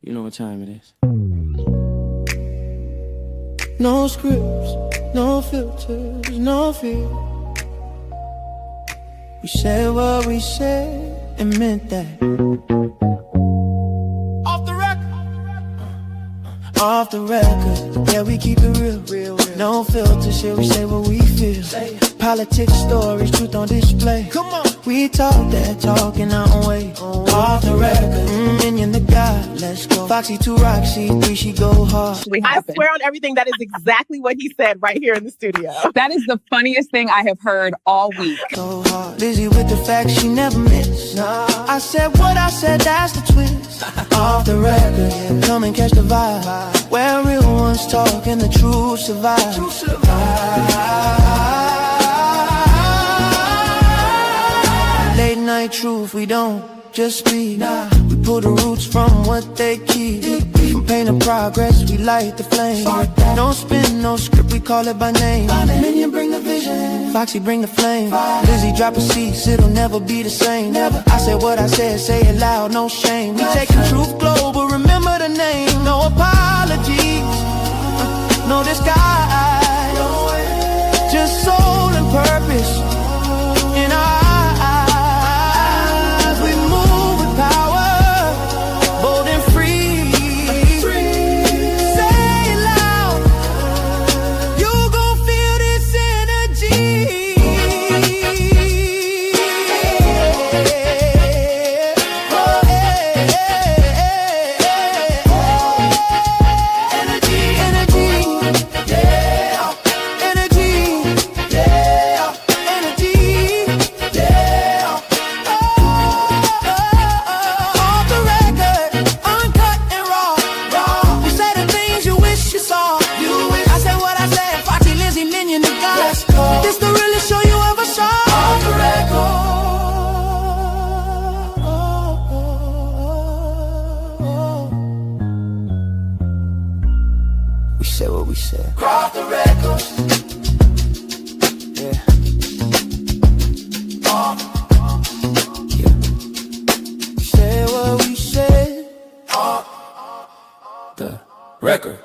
You know what time it is. No scripts, no filters, no fear. We said what we said and meant that. Off the record. Off the record. Yeah, we keep it real. No filter shit, we say what we feel. Politics, stories, truth on display. Come on. We talk that talk in our own way. Off the record. Minion the God, let's go. Foxy 2 Roxy 3, she go hard. I swear on everything, that is exactly what he said right here in the studio. That is the funniest thing I have heard all week. So hard. Lizzie with the facts, she never miss. Nah. I said what I said, that's the twist. Off the record, yeah. Come and catch the vibe. Where real ones talk and the truth survive. Late night truth, we don't just speak. Nah. We pull the roots from what they keep. From pain to progress, we light the flame. No spin, no script, we call it by name. Minion bring the vision, Foxy bring the flame. Lizzie drop a cease, it'll never be the same. I said what I said, say it loud, no shame. We taking truth global, remember the name. No apologies, no disguise. Just soul and purpose in our eyes. We move with power, bold and free. Say it loud, you gon' feel this energy. This the realest show you ever saw. Off the record. We said what we said. Off the record. Yeah. Yeah. We said what we said. Off the record.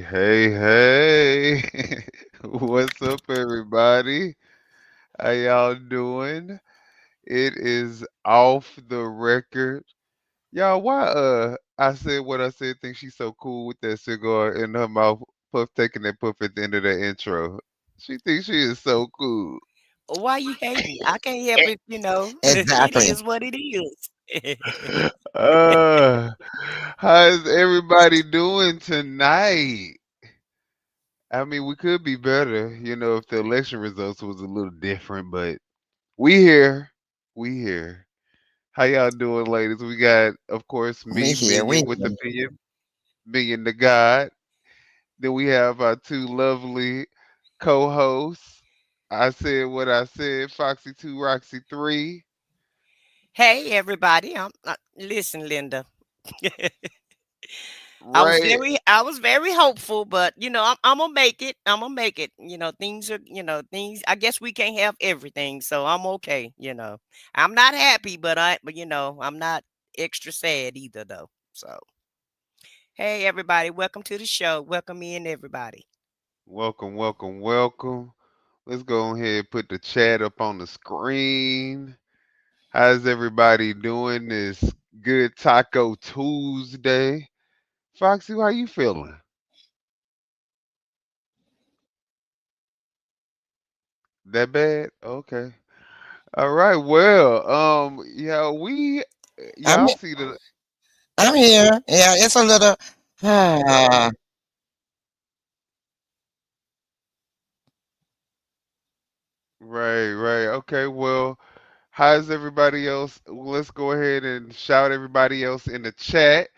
Hey. What's up, everybody? How y'all doing? It is Off the Record. Y'all, why I said what I said, think she's so cool with that cigar in her mouth, taking that puff at the end of the intro. She thinks she is so cool. Why you hating? I can't help it, Exactly. It is what it is. How's everybody doing tonight? I mean, we could be better, if the election results was a little different, but we here. How y'all doing, ladies? We got, of course, me, Minion with the opinion, Minion the God. Then we have our two lovely co-hosts. I said what I said, Foxy 2, Roxy 3. Hey, everybody. Listen, Linda. Right. I was very hopeful, but I'm gonna make it. Things are, things. I guess we can't have everything, so I'm okay. I'm not happy, but I'm not extra sad either, though. So, hey, everybody, welcome to the show. Welcome in, everybody. Welcome. Let's go ahead and put the chat up on the screen. How's everybody doing this good Taco Tuesday? Foxy, how you feeling? That bad? Okay. All right. Well, yeah, I'm y'all see the I'm here. Yeah, it's a little right. Okay. Well, how's everybody else? Let's go ahead and shout everybody else in the chat.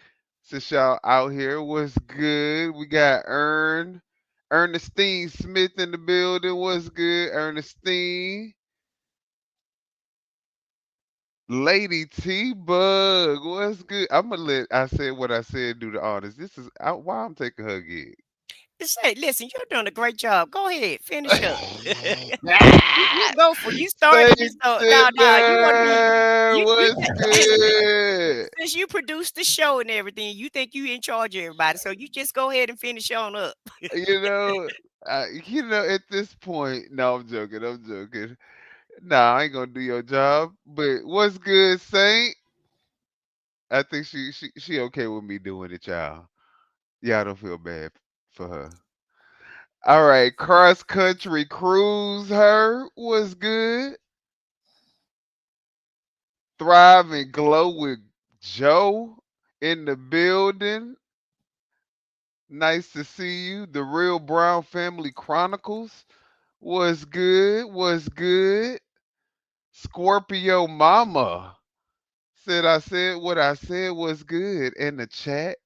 Since y'all out here, what's good? We got Ernestine Smith in the building. What's good, Ernestine? Lady T Bug, what's good? I'm gonna let I said what I said do the honors. This is why I'm taking her gig. Just say, listen, you're doing a great job. Go ahead, finish up. You go for you started. Stay No, you want to be. What's good? since you produce the show and everything, you think you in charge of everybody. So you just go ahead and finish on up. You know, at this point, no, I'm joking. I'm joking. Nah, I ain't gonna do your job. But what's good, Saint? I think she okay with me doing it, y'all. Y'all don't feel bad for her. All right, cross country cruise. Her was good. Thrive and glow with Joe in the building. Nice to see you. The Real Brown Family Chronicles. Was good. Was good. Scorpio Mama said I said what I said was good in the chat.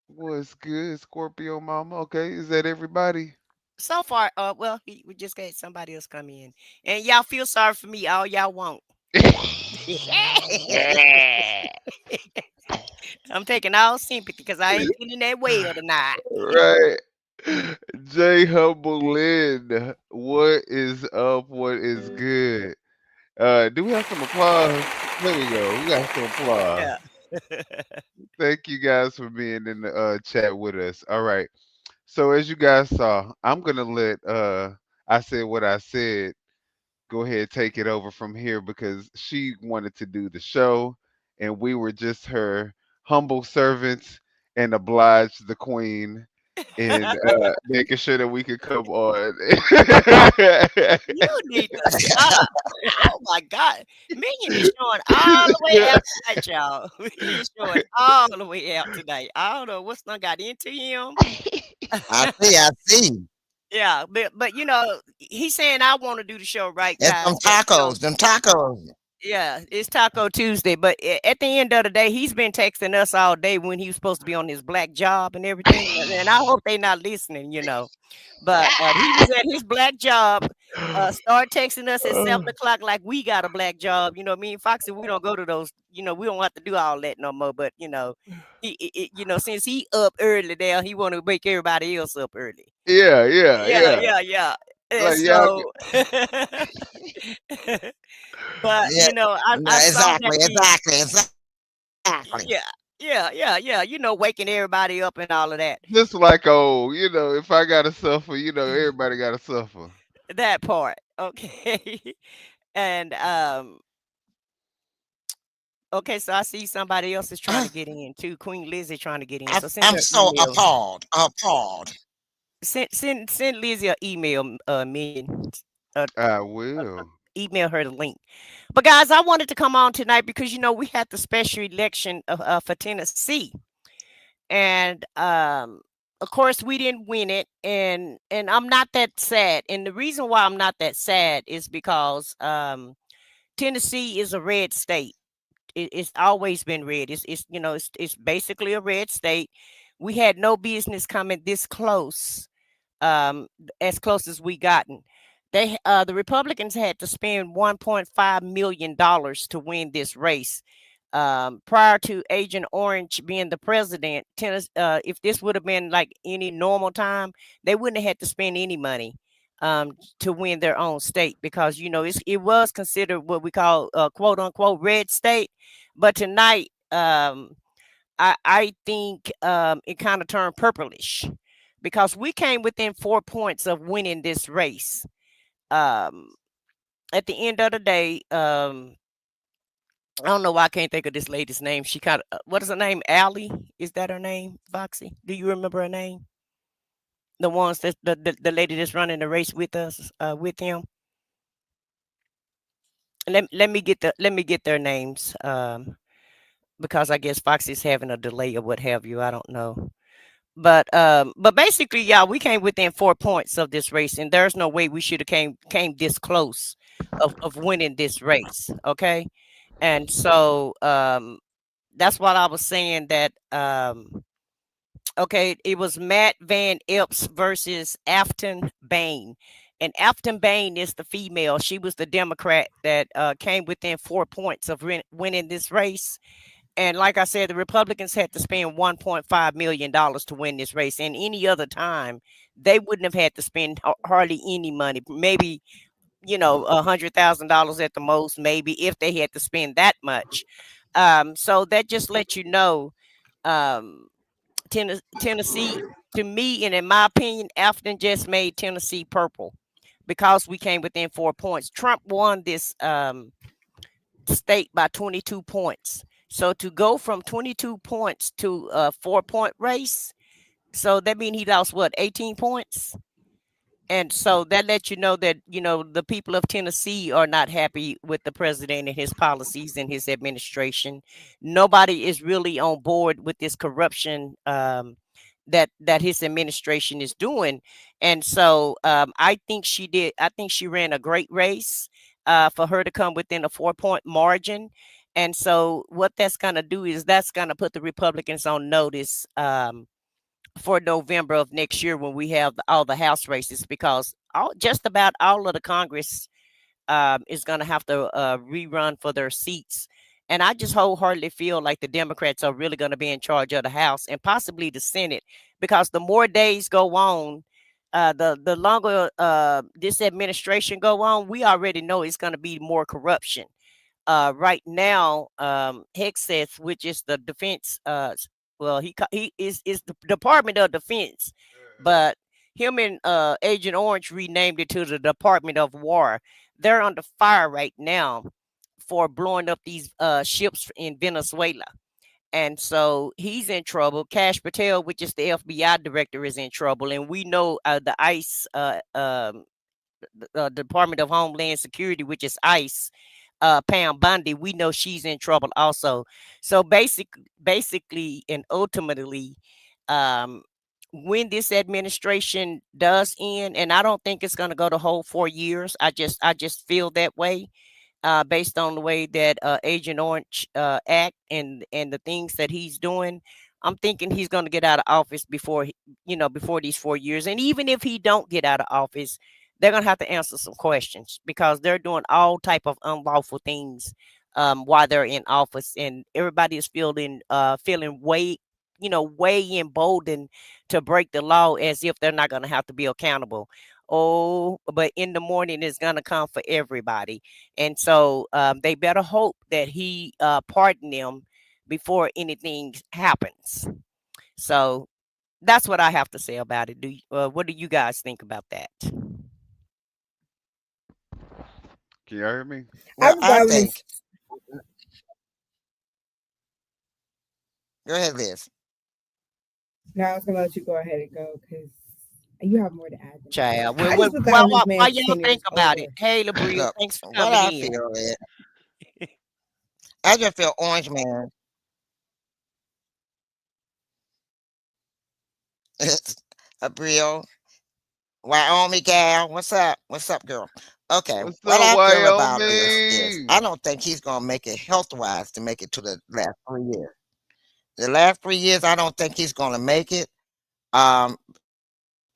Was good, Scorpio Mama. Okay, is that everybody? So far, well, we just got somebody else come in, and y'all feel sorry for me all y'all want. I'm taking all sympathy because I ain't feeling that well tonight. Right. J Humble Lynn, what is up? What is good? Do we have some applause? There we go. We got some applause. Yeah. Thank you guys for being in the chat with us. All right. So as you guys saw, I'm gonna let I said what I said. Go ahead, take it over from here because she wanted to do the show, and we were just her humble servants and obliged the queen in making sure that we could come on. You need to stop. Oh my God. Minion is showing all the way out tonight, y'all. He's showing all the way out tonight. I don't know what's done got into him. I see. Yeah, but he's saying I want to do the show, right, It's guys? them tacos. Yeah, it's Taco Tuesday, but at the end of the day, he's been texting us all day when he was supposed to be on his black job and everything. And I hope they not listening, But he was at his black job. Start texting us at 7 o'clock like we got a black job. Me and Foxy, we don't go to those. We don't have to do all that no more. But since he up early there, he want to wake everybody else up early. Yeah. And Like, so, but Yeah. I saw that Exactly. yeah. Waking everybody up and all of that. just like if I gotta suffer, everybody gotta suffer. That part, okay. And okay, so I see somebody else is trying to get in too. Queen Lizzie trying to get in. So send her I'm so email. appalled. Send Lizzie an email, Million. I will. Email her the link. But guys, I wanted to come on tonight because we had the special election for Tennessee, and of course we didn't win it, and I'm not that sad. And the reason why I'm not that sad is because Tennessee is a red state. It's always been red. It's basically a red state. We had no business coming this close, as close as we gotten. The Republicans had to spend $1.5 million to win this race. Prior to Agent Orange being the president, if this would have been like any normal time, they wouldn't have had to spend any money to win their own state because it was considered what we call quote unquote red state. But tonight, I think it kind of turned purplish because we came within 4 points of winning this race. At the end of the day, I don't know why I can't think of this lady's name. She kind of, what is her name? Allie? Is that her name, Foxy? Do you remember her name? The ones that the lady that's running the race with us, with him. Let me get their names, because I guess Foxy's having a delay or what have you. I don't know. But basically, yeah, we came within 4 points of this race, and there's no way we should have came this close of winning this race. Okay. And so that's what I was saying that okay, it was Matt Van Epps versus Afton Bain. And Afton Bain is the female. She was the Democrat that came within 4 points of winning this race. And like I said, the Republicans had to spend $1.5 million to win this race. And any other time, they wouldn't have had to spend hardly any money. Maybe $100,000 at the most, maybe if they had to spend that much. So that just lets you know, um, Tennessee, to me, and in my opinion, Afton just made Tennessee purple because we came within 4 points. Trump won this state by 22 points. So to go from 22 points to a 4 point race, so that means he lost what, 18 points? And so that lets you know that, the people of Tennessee are not happy with the president and his policies and his administration. Nobody is really on board with this corruption, that his administration is doing. And so I think she did. I think she ran a great race for her to come within a 4 point margin. And so what that's going to do is that's going to put the Republicans on notice, for November of next year when we have all the House races, because just about all of the Congress is going to have to rerun for their seats. And I just wholeheartedly feel like the Democrats are really going to be in charge of the House and possibly the Senate, because the more days go on, the longer this administration go on, we already know it's going to be more corruption. Right now, Hexeth, which is the defense, well, he is the Department of Defense, but him and Agent Orange renamed it to the Department of War. They're under fire right now for blowing up these ships in Venezuela. And so he's in trouble. Cash Patel, which is the FBI director, is in trouble. And we know the ICE, the Department of Homeland Security, which is ICE, Pam Bondi, we know she's in trouble also. So basically, and ultimately, um, when this administration does end, and I don't think it's going to go the whole 4 years. I just feel that way, based on the way that Agent Orange act and the things that he's doing. I'm thinking he's going to get out of office before before these 4 years. And even if he don't get out of office, they're going to have to answer some questions, because they're doing all type of unlawful things while they're in office, and everybody is feeling way emboldened to break the law, as if they're not going to have to be accountable. Oh, but in the morning is going to come for everybody. And so they better hope that he pardon them before anything happens. So that's what I have to say about it. What do you guys think about that? Can y'all hear me? Well, was I always think. Go ahead, Liz. no, I was gonna let you go ahead and go because you have more to add than me. Child, I just was out this why man's y'all tenure think is about over. it? Hey, Labria, Look, thanks for what coming I in. feel is, I just feel Orange Man. It's a Brio. Wyoming gal. What's up? What's up, girl? Okay. What's What up, I feel about this is I Wyoming? don't think he's gonna make it health wise to make it to the last 3 years. The last 3 years, I don't think he's gonna make it. Um,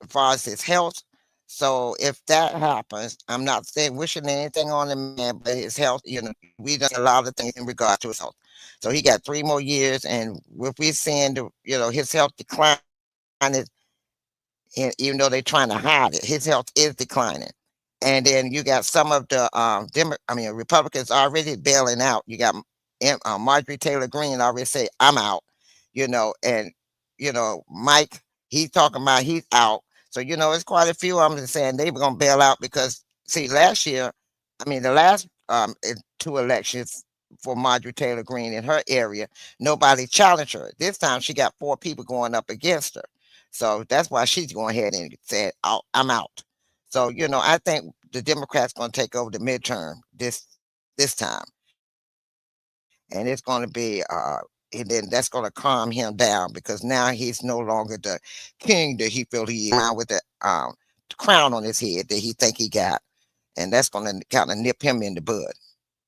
as far as his health. So if that happens, I'm not saying wishing anything on the man, but his health, we done a lot of things in regard to his health. So he got 3 more years, and if we're seeing his health decline, and even though they're trying to hide it, his health is declining. And then you got some of the Republicans already bailing out. You got Marjorie Taylor Greene already say, "I'm out," and Mike, he's talking about he's out. So it's quite a few of them saying they were gonna bail out because see last year, the last 2 elections for Marjorie Taylor Greene in her area, nobody challenged her. This time she got 4 people going up against her. So that's why she's going ahead and said, I'm out. So, I think the Democrats going to take over the midterm this time. And it's going to be and then that's going to calm him down because now he's no longer the king that he felt he is now with the crown on his head that he think he got. And that's going to kind of nip him in the bud.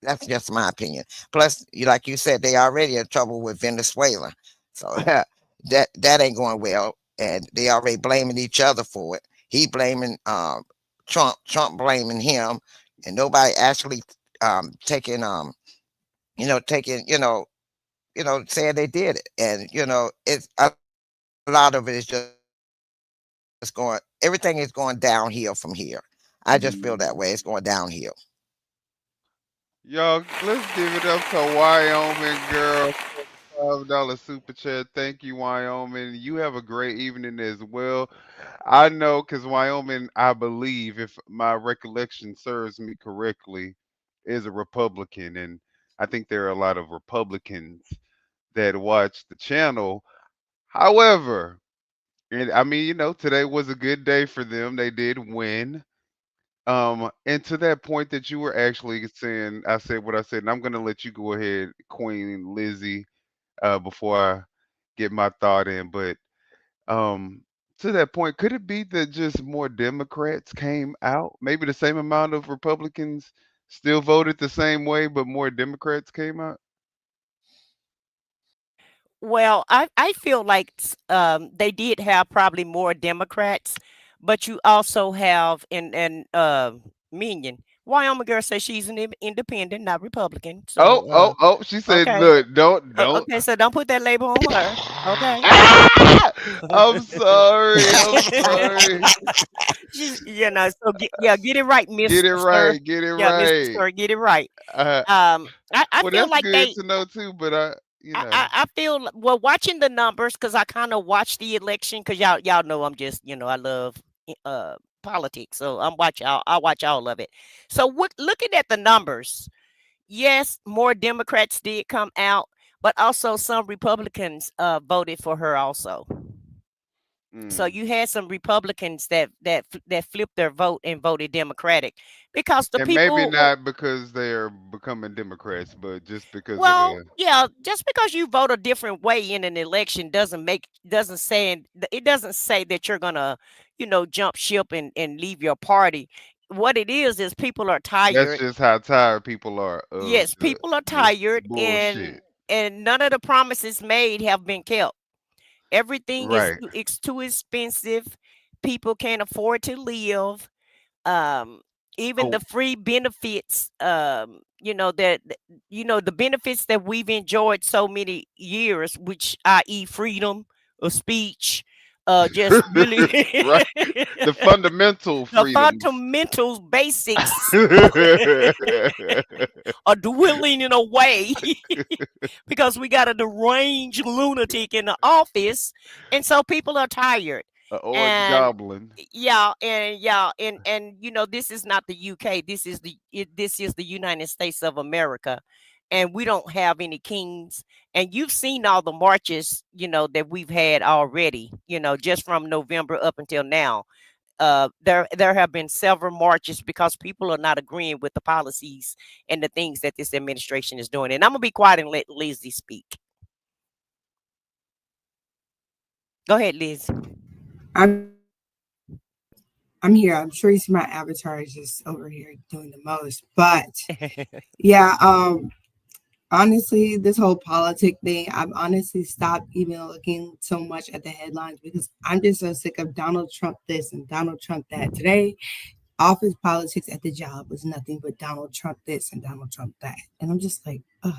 That's just my opinion. Plus, like you said, they already in trouble with Venezuela. So that ain't going well. And they already blaming each other for it. He blaming Trump blaming him, and nobody actually taking taking saying they did it. And it's a lot of it is just going everything is going downhill from here. I just feel that way. It's going downhill. Y'all, let's give it up to Wyoming girl. $5 super chat. Thank you, Wyoming. You have a great evening as well. I know because Wyoming, I believe, if my recollection serves me correctly, is a Republican. And I think there are a lot of Republicans that watch the channel. However, and I mean, today was a good day for them. They did win. And to that point that you were actually saying, I said what I said, and I'm gonna let you go ahead, Queen Lizzie, before I get my thought in. But um, to that point, could it be that just more Democrats came out? Maybe the same amount of Republicans still voted the same way, but more Democrats came out? Well, I feel like they did have probably more Democrats, but you also have in Minion. Wyoming girl says she's an independent, not Republican. Oh, So oh, oh, she said, okay, look, don't. okay, so don't put that label on her. Okay. Ah! I'm sorry. I'm sorry. So yeah, get it right, Get it Mr. Sir. right. Get it Yeah, Mr. right. Sir, get it right. Uh, I well, feel that's like good to know too. But I feel well watching the numbers because I kind of watch the election because y'all know I'm just I love uh politics, so I watch all of it. So what looking at the numbers, yes, more Democrats did come out, but also some Republicans voted for her also. So mm. you had some Republicans that flipped their vote and voted Democratic because the And maybe people not because they're becoming Democrats, but just because of well, the. yeah, just because you vote a different way in an election doesn't say that you're gonna, jump ship and leave your party. What it is people are That's tired. just how tired people are of Yes, people are this tired and bullshit. none of the promises made have been kept. Everything is Right. it's too expensive. People can't afford to live. um Even Oh, the free benefits, the benefits that we've enjoyed so many years, which i.e. freedom of speech, just really right. The fundamental the freedoms. fundamentals basics are dwindling in a way because we got a deranged lunatic in the office, and so people are tired. A orange And goblin. this is not the UK. This is the United States of America, and we don't have any kings. And you've seen all the marches, that we've had already. Just from November up until now. There have been several marches because people are not agreeing with the policies and the things that this administration is doing. And I'm gonna be quiet and let Lizzie speak. Go ahead, Liz. I'm I'm here. I'm sure you see my avatar is just over here doing the most. But yeah, honestly, this whole politic thing, I've honestly stopped even looking so much at the headlines because I'm just so sick of Donald Trump this and Donald Trump that. Today, office politics at the job was nothing but Donald Trump this and Donald Trump that. And I'm just like, ugh,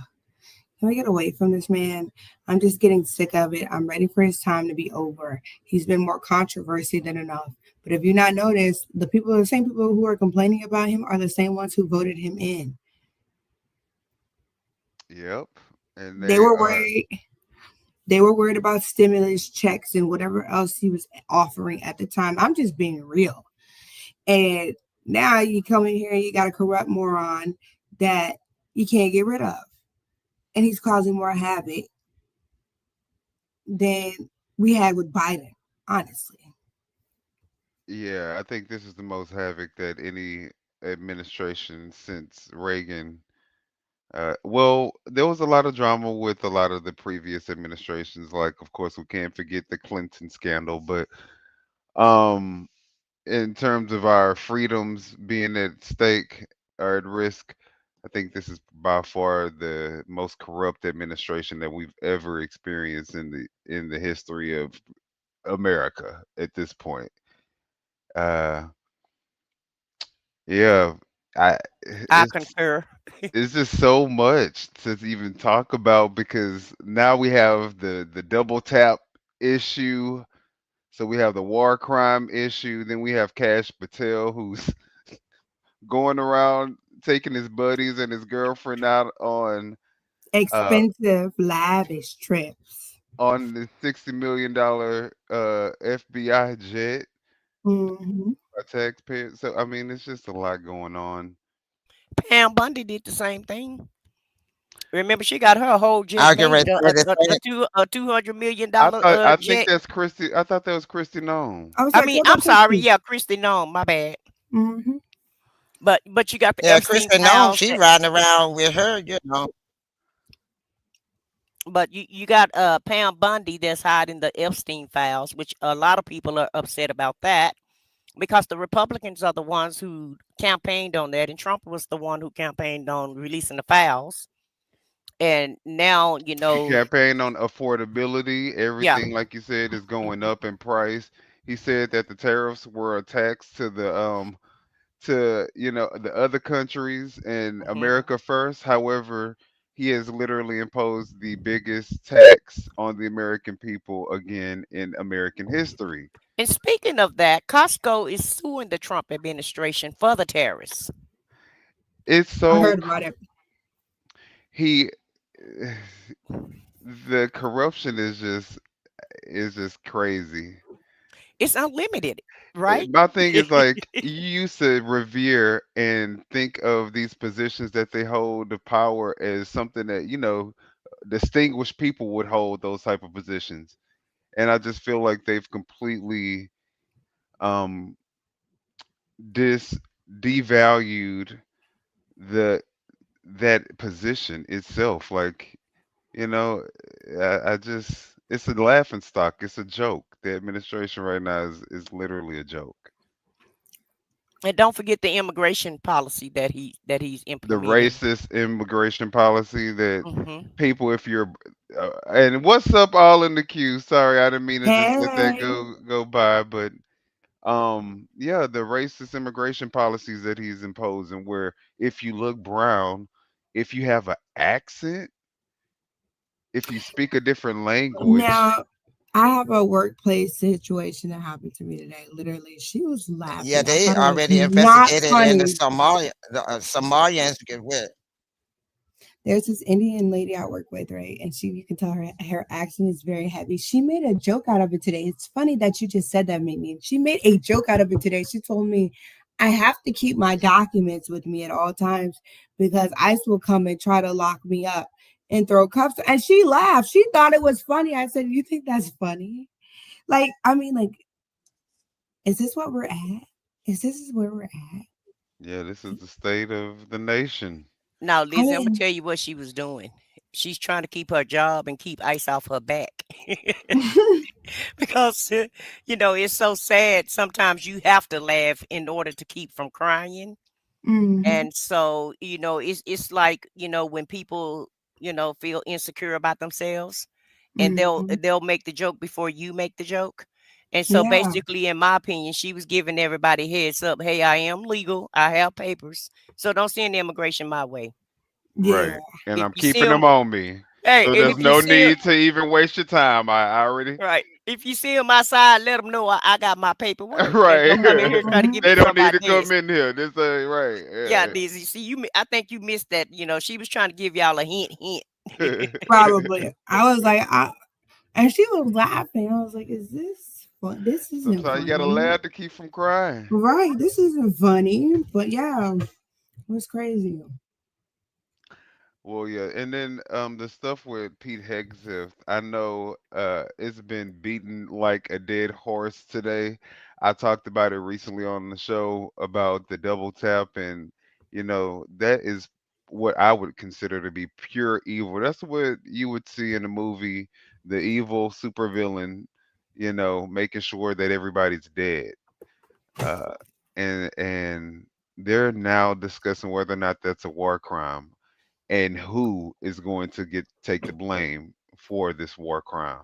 can we get away from this man? I'm just getting sick of it. I'm ready for his time to be over. He's been more controversy than enough. But if you not noticed, the same people who are complaining about him are the same ones who voted him in. Yep. And They they were are. worried. They were worried about stimulus checks and whatever else he was offering at the time. I'm just being real. And now you come in here and you got a corrupt moron that you can't get rid of. And he's causing more havoc than we had with Biden, honestly. Yeah, I think this is the most havoc that any administration since Reagan. Well, there was a lot of drama with a lot of the previous administrations. Like, of course, we can't forget the Clinton scandal, but um, in terms of our freedoms being at stake or at risk, I think this is by far the most corrupt administration that we've ever experienced in the history of America at this point. Uh, yeah, I I it's concur. it's just so much to even talk about because now we have the double tap issue. So we have the war crime issue. Then we have Cash Patel, who's going around taking his buddies and his girlfriend out uh Expensive, lavish trips. on the $60 million FBI jet Hmm. by taxpayers. So I mean, it's just a lot going on. Pam Bundy did the same thing. Remember, she got her whole jet I get made ready to say the same. a $200 million I think jet. that's Christy. I thought that was Christy Nome. I was I like, mean, what I'm about sorry, Christy? yeah, Christy Nome, my bad. Hmm. But you got the Yeah, Epstein Kristen Noem, files. she riding around with her, you know. But you got Pam Bundy that's hiding the Epstein files, which a lot of people are upset about that because the Republicans are the ones who campaigned on that, and Trump was the one who campaigned on releasing the files. And now, He campaigned on affordability. yeah, Everything, like you said, is going up in price. He said that the tariffs were a tax to the other countries and mhm. America first. However, he has literally imposed the biggest tax on the American people again in American history. And speaking of that, Costco is suing the Trump administration for the tariffs. It's I so heard about it. he the corruption is just crazy. It's unlimited, right? My thing is like you used to revere and think of these positions that they hold of power as something that distinguished people would hold those type of positions, and I just feel like they've completely um dis devalued the that position itself. Like you know, I just it's a laughing stock. It's a joke. The administration right now is literally a joke. And don't forget the immigration policy that he's The implementing. racist immigration policy that Hmm. people, if you're, and what's up, all in the queue? Sorry, I didn't mean to just let that Hey, go by, but yeah, the racist immigration policies that he's imposing, where if you look brown, if you have an accent, if you speak a different language, now I have a workplace situation that happened to me today. Literally, she was Yeah, laughing. I they thought it was already not investigated in the funny. Somalia, Somalians get with. There's this Indian lady I work with, right? And you can tell her accent is very heavy. She made a joke out of it today. It's funny that you just said that, Mimi. She made a joke out of it today. She told me, I have to keep my documents with me at all times because ICE will come and try to lock me up and throw cuffs. And she laughed. She thought it was funny. I said, you think that's funny? Like, I mean, like, is this what we're at? Is this where we're at? yeah, this is the state of the nation. Now, I Lizzie, I'm gonna mean, tell you what she was doing. She's trying to keep her job and keep ice off her back. Because it's so sad. Sometimes you have to laugh in order to keep from crying. mhm, And so, it's like, when people, feel insecure about themselves and mhm. they'll make the joke before you make the joke. And so Yeah, basically, in my opinion, she was giving everybody heads up. Hey, I am legal. I have papers. So don't send the immigration my way. yeah. Right. And If I'm you see keeping them, them on me. hey, So and there's if you no see 'em, need to even waste your time. I already right, if you see them outside, let them know I got my paperwork and right. don't come in here trying to Mhm. give They me don't need somebody to come else. in here. This right. Yeah, Yeah. Dizzy. See, I think you missed that. She was trying to give y'all a hint, hint. Probably. I was like, and she was laughing. I was like, is this fun? This isn't Sometimes you gotta funny. laugh to keep from crying. Right. This isn't funny. But yeah, it was crazy. Well, yeah, and then the stuff with Pete Hegseth, I know it's been beaten like a dead horse today. I talked about it recently on the show about the double tap, and that is what I would consider to be pure evil. That's what you would see in a movie, the evil supervillain, making sure that everybody's dead. Uh, and they're now discussing whether or not that's a war crime and who is going to take the blame for this war crime.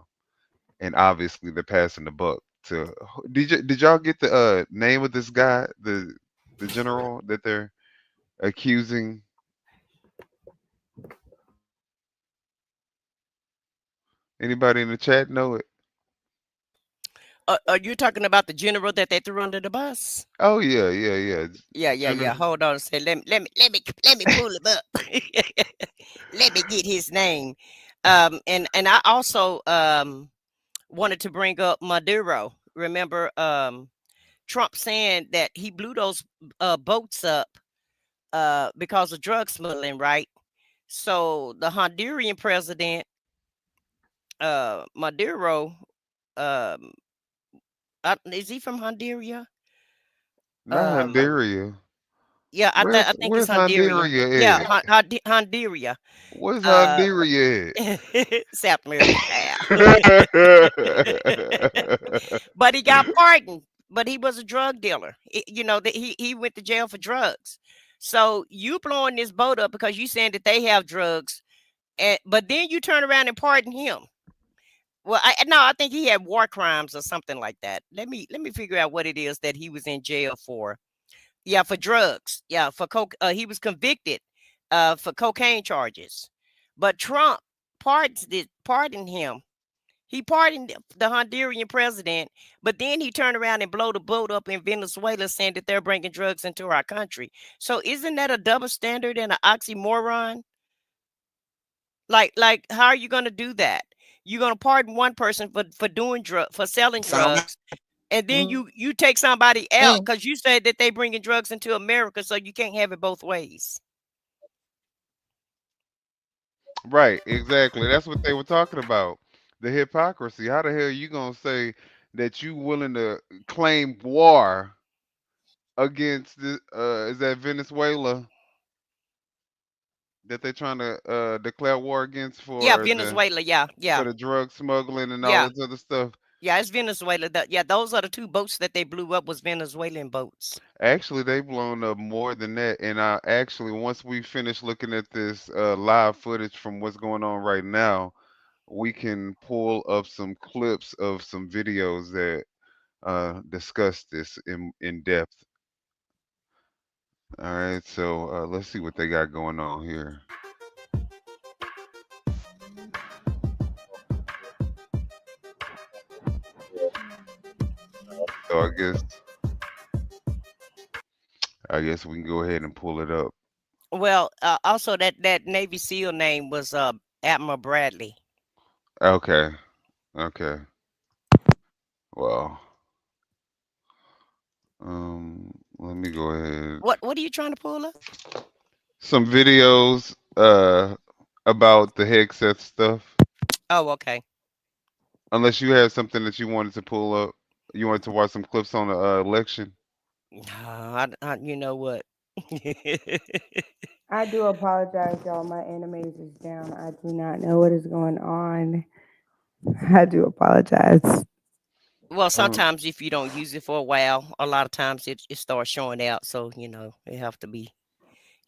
And obviously, they're passing the buck to. Did y'all get the name of this guy, the general that they're accusing? Anybody in the chat know it? are you talking about the general that they threw under the bus? Oh yeah, yeah, yeah. Yeah. Hold on a second. Let me pull him up. Let me get his name. And I also wanted to bring up Maduro. Remember, Trump saying that he blew those boats up because of drug smuggling, right? So the Honduran president, Maduro, um, is he from Honduras? Not Honduras. Yeah, I think it's Where's Honduras. Honduras Yeah, at? Honduras. Where's Uh, Honduras South America. at? But he got pardoned. But he was a drug dealer. That he went to jail for drugs. So you blowing this boat up because you saying that they have drugs, but then you turn around and pardon him. Well, I think he had war crimes or something like that. Let me figure out what it is that he was in jail for. Yeah, for drugs. Yeah, for coke. He was convicted for cocaine charges, but Trump pardoned him. He pardoned the Honduran president, but then he turned around and blow the boat up in Venezuela, saying that they're bringing drugs into our country. So isn't that a double standard and an oxymoron? Like, how are you going to do that? You're going to pardon one person for doing for selling drugs, and then you take somebody out because you said that they bringing drugs into America, so you can't have it both ways. Right, exactly. That's what they were talking about. The hypocrisy. How the hell are you gonna say that you willing to claim war against is that Venezuela that they're trying to declare war against Yeah, for Venezuela. Yeah. the drug smuggling and all Yeah. this other stuff? Yeah, it's Venezuela. Those are the two boats that they blew up was Venezuelan boats. Actually, they blown up more than that. And I actually, once we finish looking at this live footage from what's going on right now, we can pull up some clips of some videos that discuss this in depth. All right, so let's see what they got going on here. So I guess we can go ahead and pull it up. Well, also that Navy SEAL name was Admiral Bradley. Okay. Okay. Well, let me go ahead. What are you trying to pull up? Some videos about the Hegseth stuff. Oh, okay. Unless you have something that you wanted to pull up, you wanted to watch some clips on the election. You know what? I do apologize, y'all. My animators is down. I do not know what is going on. I do apologize. Well, sometimes if you don't use it for a while, a lot of times it starts showing out. So, it have to be,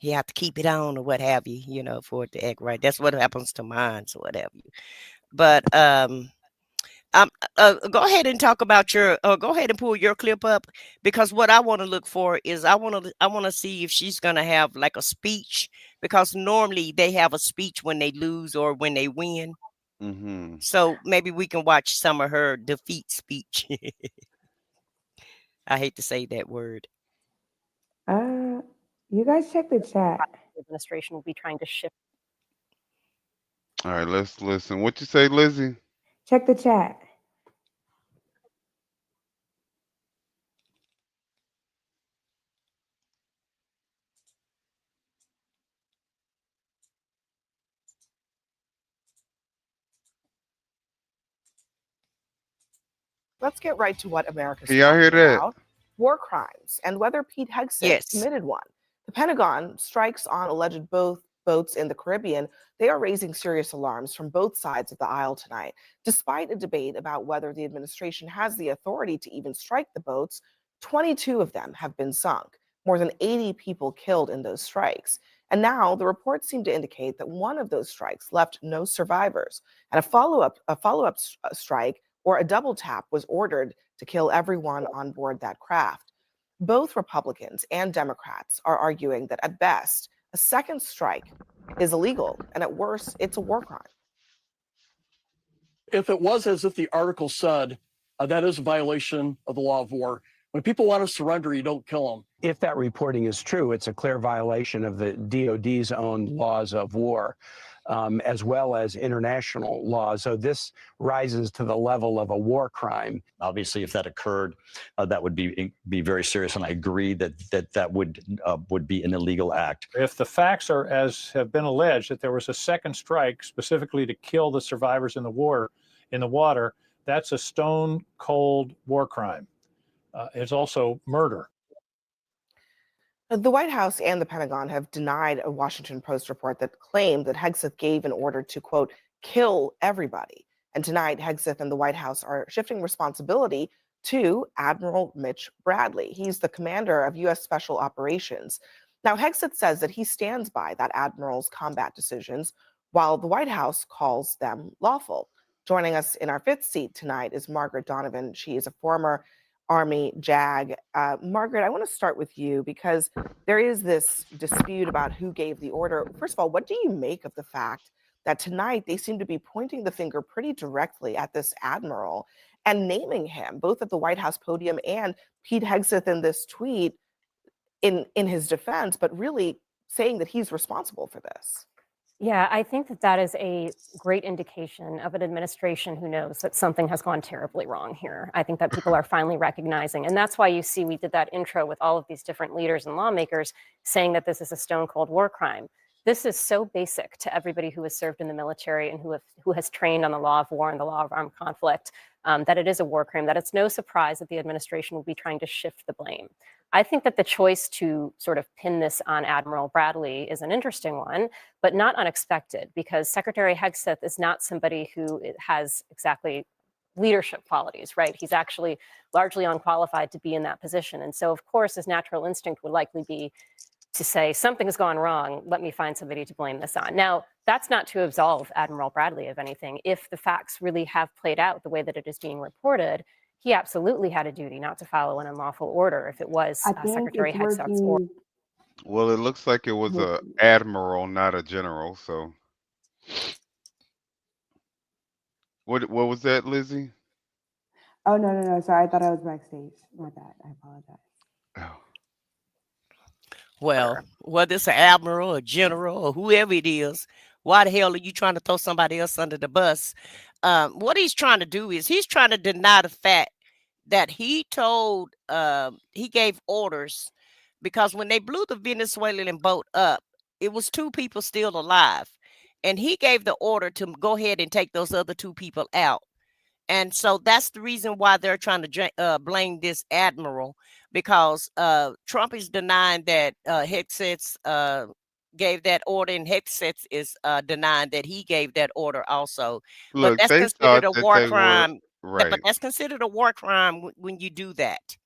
you have to keep it on or what have you, for it to act right. That's what happens to mine, so what have you. But go ahead and talk about go ahead and pull your clip up, because what I want to look for is I want to see if she's going to have like a speech, because normally they have a speech when they lose or when they win. Mm-hmm. So maybe we can watch some of her defeat speech. I hate to say that word. You guys check the chat. The administration will be trying to shift. All right, let's listen. What you say, Lizzie? Check the chat. Let's get right to what America's Can y'all hear that? about. War crimes and whether Pete Hegseth committed one. The Pentagon strikes on alleged boats in the Caribbean. They are raising serious alarms from both sides of the aisle tonight. Despite a debate about whether the administration has the authority to even strike the boats, 22 of them have been sunk. More than 80 people killed in those strikes. And now the reports seem to indicate that one of those strikes left no survivors. And a follow-up strike or a double tap was ordered to kill everyone on board that craft. Both Republicans and Democrats are arguing that at best, a second strike is illegal, and at worst, it's a war crime. If it was as if the article said, that is a violation of the law of war. When people want to surrender, you don't kill them. If that reporting is true, it's a clear violation of the DoD's own laws of war, as well as international laws. So this rises to the level of a war crime. Obviously, if that occurred, that would be very serious, and I agree that would be an illegal act. If the facts are as have been alleged, that there was a second strike specifically to kill the survivors in the water, that's a stone cold war crime. It's also murder. The White House and the Pentagon have denied a Washington Post report that claimed that Hegseth gave an order to, quote, kill everybody. And tonight, Hegseth and the White House are shifting responsibility to Admiral Mitch Bradley. He's the commander of U.S. Special Operations. Now, Hegseth says that he stands by that admiral's combat decisions, while the White House calls them lawful. Joining us in our fifth seat tonight is Margaret Donovan. She is a former Army JAG. Margaret, I want to start with you because there is this dispute about who gave the order. First of all, what do you make of the fact that tonight they seem to be pointing the finger pretty directly at this admiral and naming him both at the White House podium and Pete Hegseth in this tweet in his defense, but really saying that he's responsible for this? Yeah, I think that that is a great indication of an administration who knows that something has gone terribly wrong here. I think that people are finally recognizing, and that's why you see we did that intro with all of these different leaders and lawmakers saying that this is a stone cold war crime. This is so basic to everybody who has served in the military and who has trained on the law of war and the law of armed conflict, that it is a war crime, that it's no surprise that the administration will be trying to shift the blame. I think that the choice to sort of pin this on Admiral Bradley is an interesting one, but not unexpected, because Secretary Hegseth is not somebody who has exactly leadership qualities, right? He's actually largely unqualified to be in that position. And so, of course, his natural instinct would likely be to say, something has gone wrong, let me find somebody to blame this on. Now, that's not to absolve Admiral Bradley of anything. If the facts really have played out the way that it is being reported, he absolutely had a duty not to follow an unlawful order if it was Secretary Hegseth's order. Well, it looks like it was a admiral, not a general. So, what was that, Lizzie? Oh, no. Sorry, I thought I was backstage. My bad. I apologize. Oh. Well, whether it's an admiral, a general, or whoever it is, why the hell are you trying to throw somebody else under the bus? What he's trying to do is he's trying to deny the fact that he gave orders, because when they blew the Venezuelan boat up, it was 2 people still alive. And he gave the order to go ahead and take those other 2 people out. And so that's the reason why they're trying to blame this admiral, because Trump is denying that Hegseth gave that order, and Hegseth is denying that he gave that order also. Look, but that's considered a war crime. Right. But that's considered a war crime when you do that.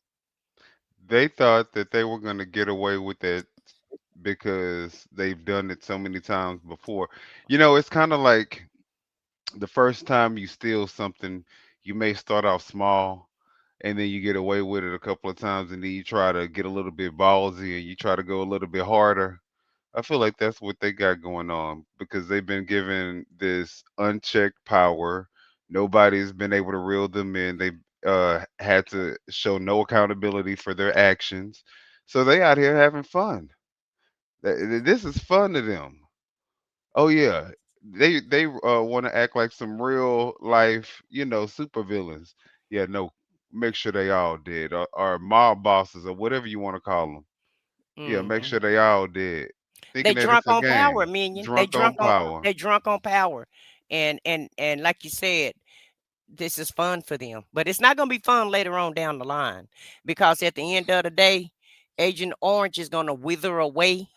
They thought that they were going to get away with it because they've done it so many times before. You know, it's kind of like the first time you steal something, you may start off small and then you get away with it a couple of times, and then you try to get a little bit ballsy and you try to go a little bit harder. I feel like that's what they got going on, because they've been given this unchecked power. Nobody's been able to reel them in. They had to show no accountability for their actions. So they out here having fun. This is fun to them. Oh yeah, they want to act like some real life, supervillains. Yeah, no, make sure they all did, or mob bosses, or whatever you want to call them. Yeah, make sure they all did. They Thinking that drunk it's a on power, game. minion. They Drunk on drunk on power. they drunk on power. And like you said, this is fun for them. But it's not gonna be fun later on down the line, because at the end of the day, Agent Orange is gonna wither away.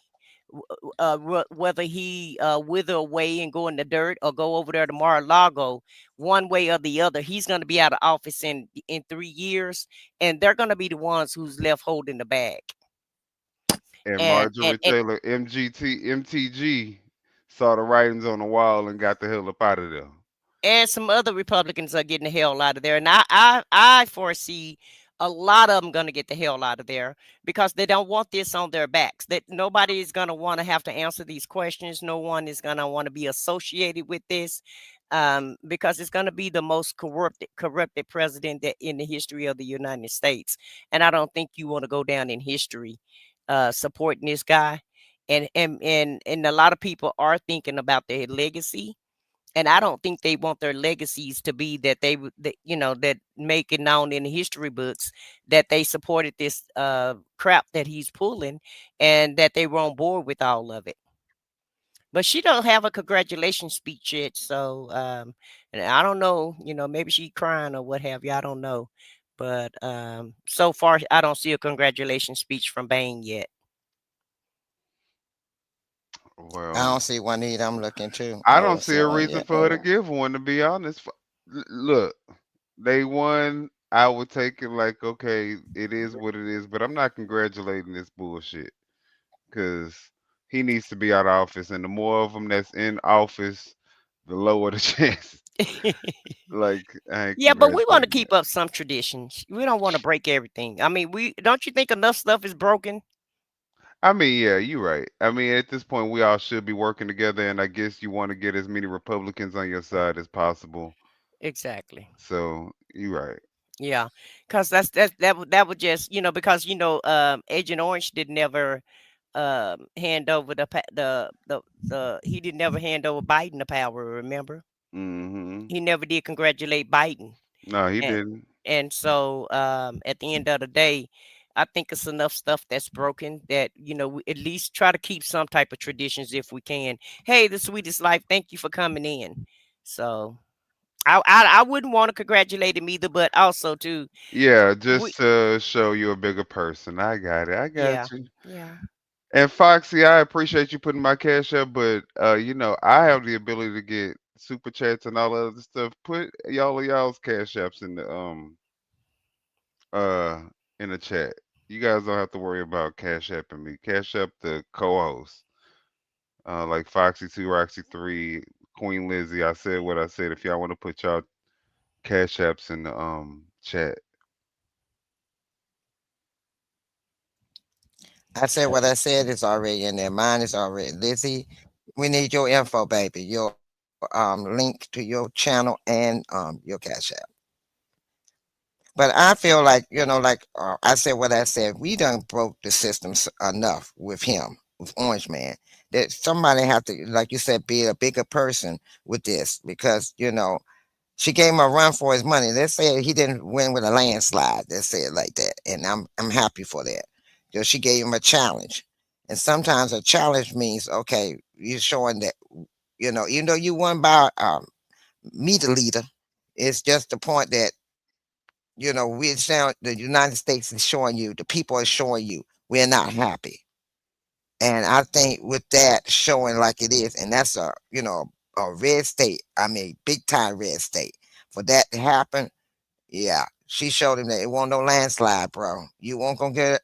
Whether he wither away and go in the dirt or go over there to Mar-a-Lago, one way or the other, he's going to be out of office in 3 years, and they're going to be the ones who's left holding the bag. And Marjorie Taylor, MTG, saw the writings on the wall and got the hell up out of there. And some other Republicans are getting the hell out of there. And I foresee a lot of them going to get the hell out of there because they don't want this on their backs. That nobody is going to want to have to answer these questions. No one is going to want to be associated with this, because it's going to be the most corrupted president in the history of the United States. And I don't think you want to go down in history supporting this guy. And a lot of people are thinking about their legacy. And I don't think they want their legacies to be that that make it known in the history books that they supported this crap that he's pulling, and that they were on board with all of it. But she don't have a congratulations speech yet, so and I don't know, maybe she crying or what have you. I don't know, but so far I don't see a congratulations speech from Bang yet. I Well, don't see one either. I'm looking too. I I don't don't see see a one reason yet. for her to give one, to be honest. Look, they won. I would take it like, okay, it is what it is, but I'm not congratulating this bullshit because he needs to be out of office, and the more of them that's in office, the lower the chance. Like, I ain't Yeah, but we want to congratulating that. keep up some traditions. We don't want to break everything. I mean, don't you think enough stuff is broken? I mean, yeah, you're right. I mean, at this point, we all should be working together, and I guess you want to get as many Republicans on your side as possible. Exactly. So you're right. Yeah, because that would just because Agent Orange did never hand over he did never hand over Biden the power. Remember, Mm-hmm. he never did congratulate Biden, No, he and didn't. so at the end of the day, I think it's enough stuff that's broken that we at least try to keep some type of traditions if we can. Hey, the sweetest life, thank you for coming in. So I wouldn't want to congratulate him either, but also too, Yeah, we just to show you a bigger person. I got it. I yeah, got you. yeah. And Foxy, I appreciate you putting my cash up, but I have the ability to get super chats and all that other stuff. Put y'all's cash apps uh in the chat. You guys don't have to worry about cash apping me. Cash up the co-host. Like Foxy 2, Roxy 3, Queen Lizzie. I said what I said. If y'all want to put y'all cash apps in the chat. I said what I said is already in there. Mine is already. Lizzie, we need your info, baby. Your link to your channel and your cash app. But I feel like, like I said what I said, we done broke the system enough with him, with Orange Man, that somebody have to, like you said, be a bigger person with this because, she gave him a run for his money. Let's say he didn't win with a landslide. Let's say it like that. And I'm happy for that. She gave him a challenge. And sometimes a challenge means, okay, you're showing that, even though you won by me, the leader, it's just the point that we're showing the United States is showing you, the people are showing you we're not happy. And I think with that showing like it is, and that's a red state, I mean big time red state. For that to happen, yeah, she showed him that it won't no landslide, bro. You won't gonna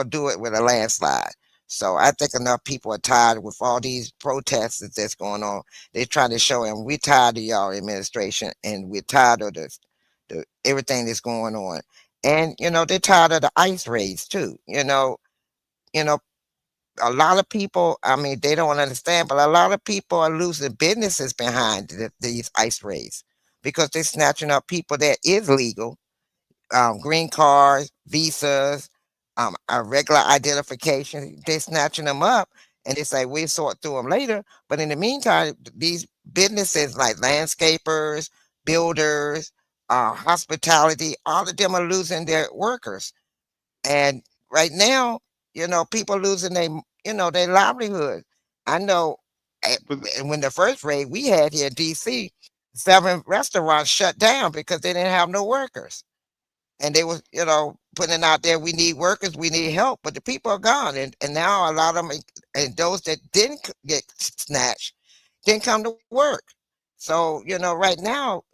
do it with a landslide. So I think enough people are tired with all these protests that's going on. They're trying to show him we're tired of y'all administration and we're tired of the everything that's going on. And they're tired of the ICE raids too. A lot of people, I mean, they don't understand, but a lot of people are losing businesses behind these ICE raids because they're snatching up people that is legal, green cards, visas, a regular identification. They're snatching them up and they say we'll sort through them later. But in the meantime, these businesses like landscapers, builders, hospitality, all of them are losing their workers. And right now, people are losing their livelihood. I know But when the first raid we had here in DC, 7 restaurants shut down because they didn't have no workers. And they was, putting out there, we need workers, we need help, but the people are gone. And now a lot of them, and those that didn't get snatched, didn't come to work. So, right now,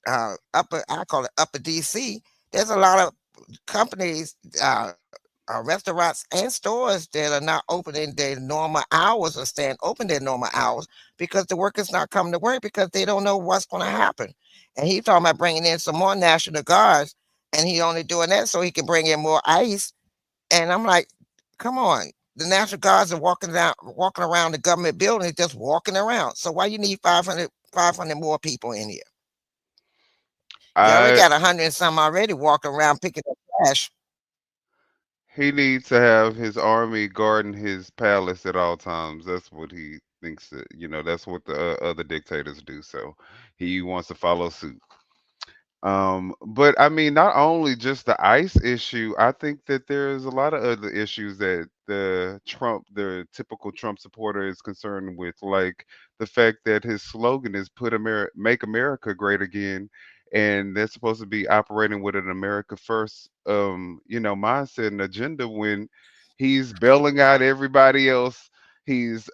I call it upper DC, there's a lot of companies, restaurants and stores that are not opening their normal hours or staying open their normal hours because the workers not coming to work because they don't know what's going to happen. And he's talking about bringing in some more National Guards. And he only doing that so he can bring in more ICE. And I'm like, come on. The National Guards are walking around the government building, just walking around. So why you need 500 more people in here? You already got 100 and some already walking around picking up trash. He needs to have his army guarding his palace at all times. That's what he thinks that, that's what the other dictators do. So he wants to follow suit. But I mean, not only just the ICE issue, I think that there's a lot of other issues that the typical Trump supporter is concerned with, like the fact that his slogan is Make America Great Again, and they're supposed to be operating with an America First, mindset and agenda when he's bailing out everybody else. He's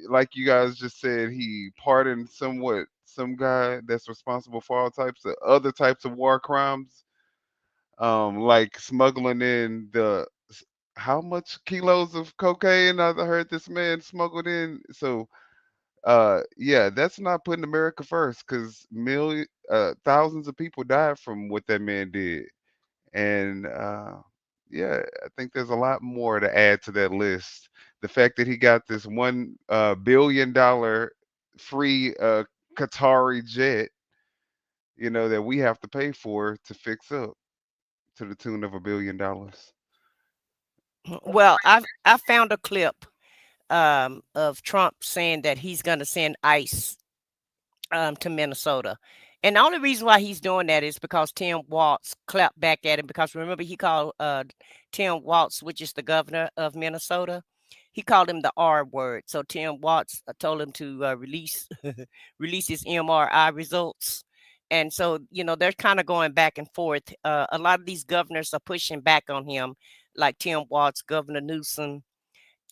like you guys just said, he pardoned some guy that's responsible for all types of other types of war crimes, like smuggling in how much kilos of cocaine I heard this man smuggled in. So, yeah, that's not putting America first, because thousands of people died from what that man did, and yeah, I think there's a lot more to add to that list. The fact that he got this $1 billion free Qatari jet, that we have to pay for to fix up to the tune of $1 billion. Well, I found a clip of Trump saying that he's going to send ICE to Minnesota. And the only reason why he's doing that is because Tim Walz clapped back at him, because remember he called Tim Walz, which is the governor of Minnesota, he called him the R word. So Tim Walz told him to release his MRI results. And so, they're kind of going back and forth. A lot of these governors are pushing back on him, like Tim Walz, Governor Newsom,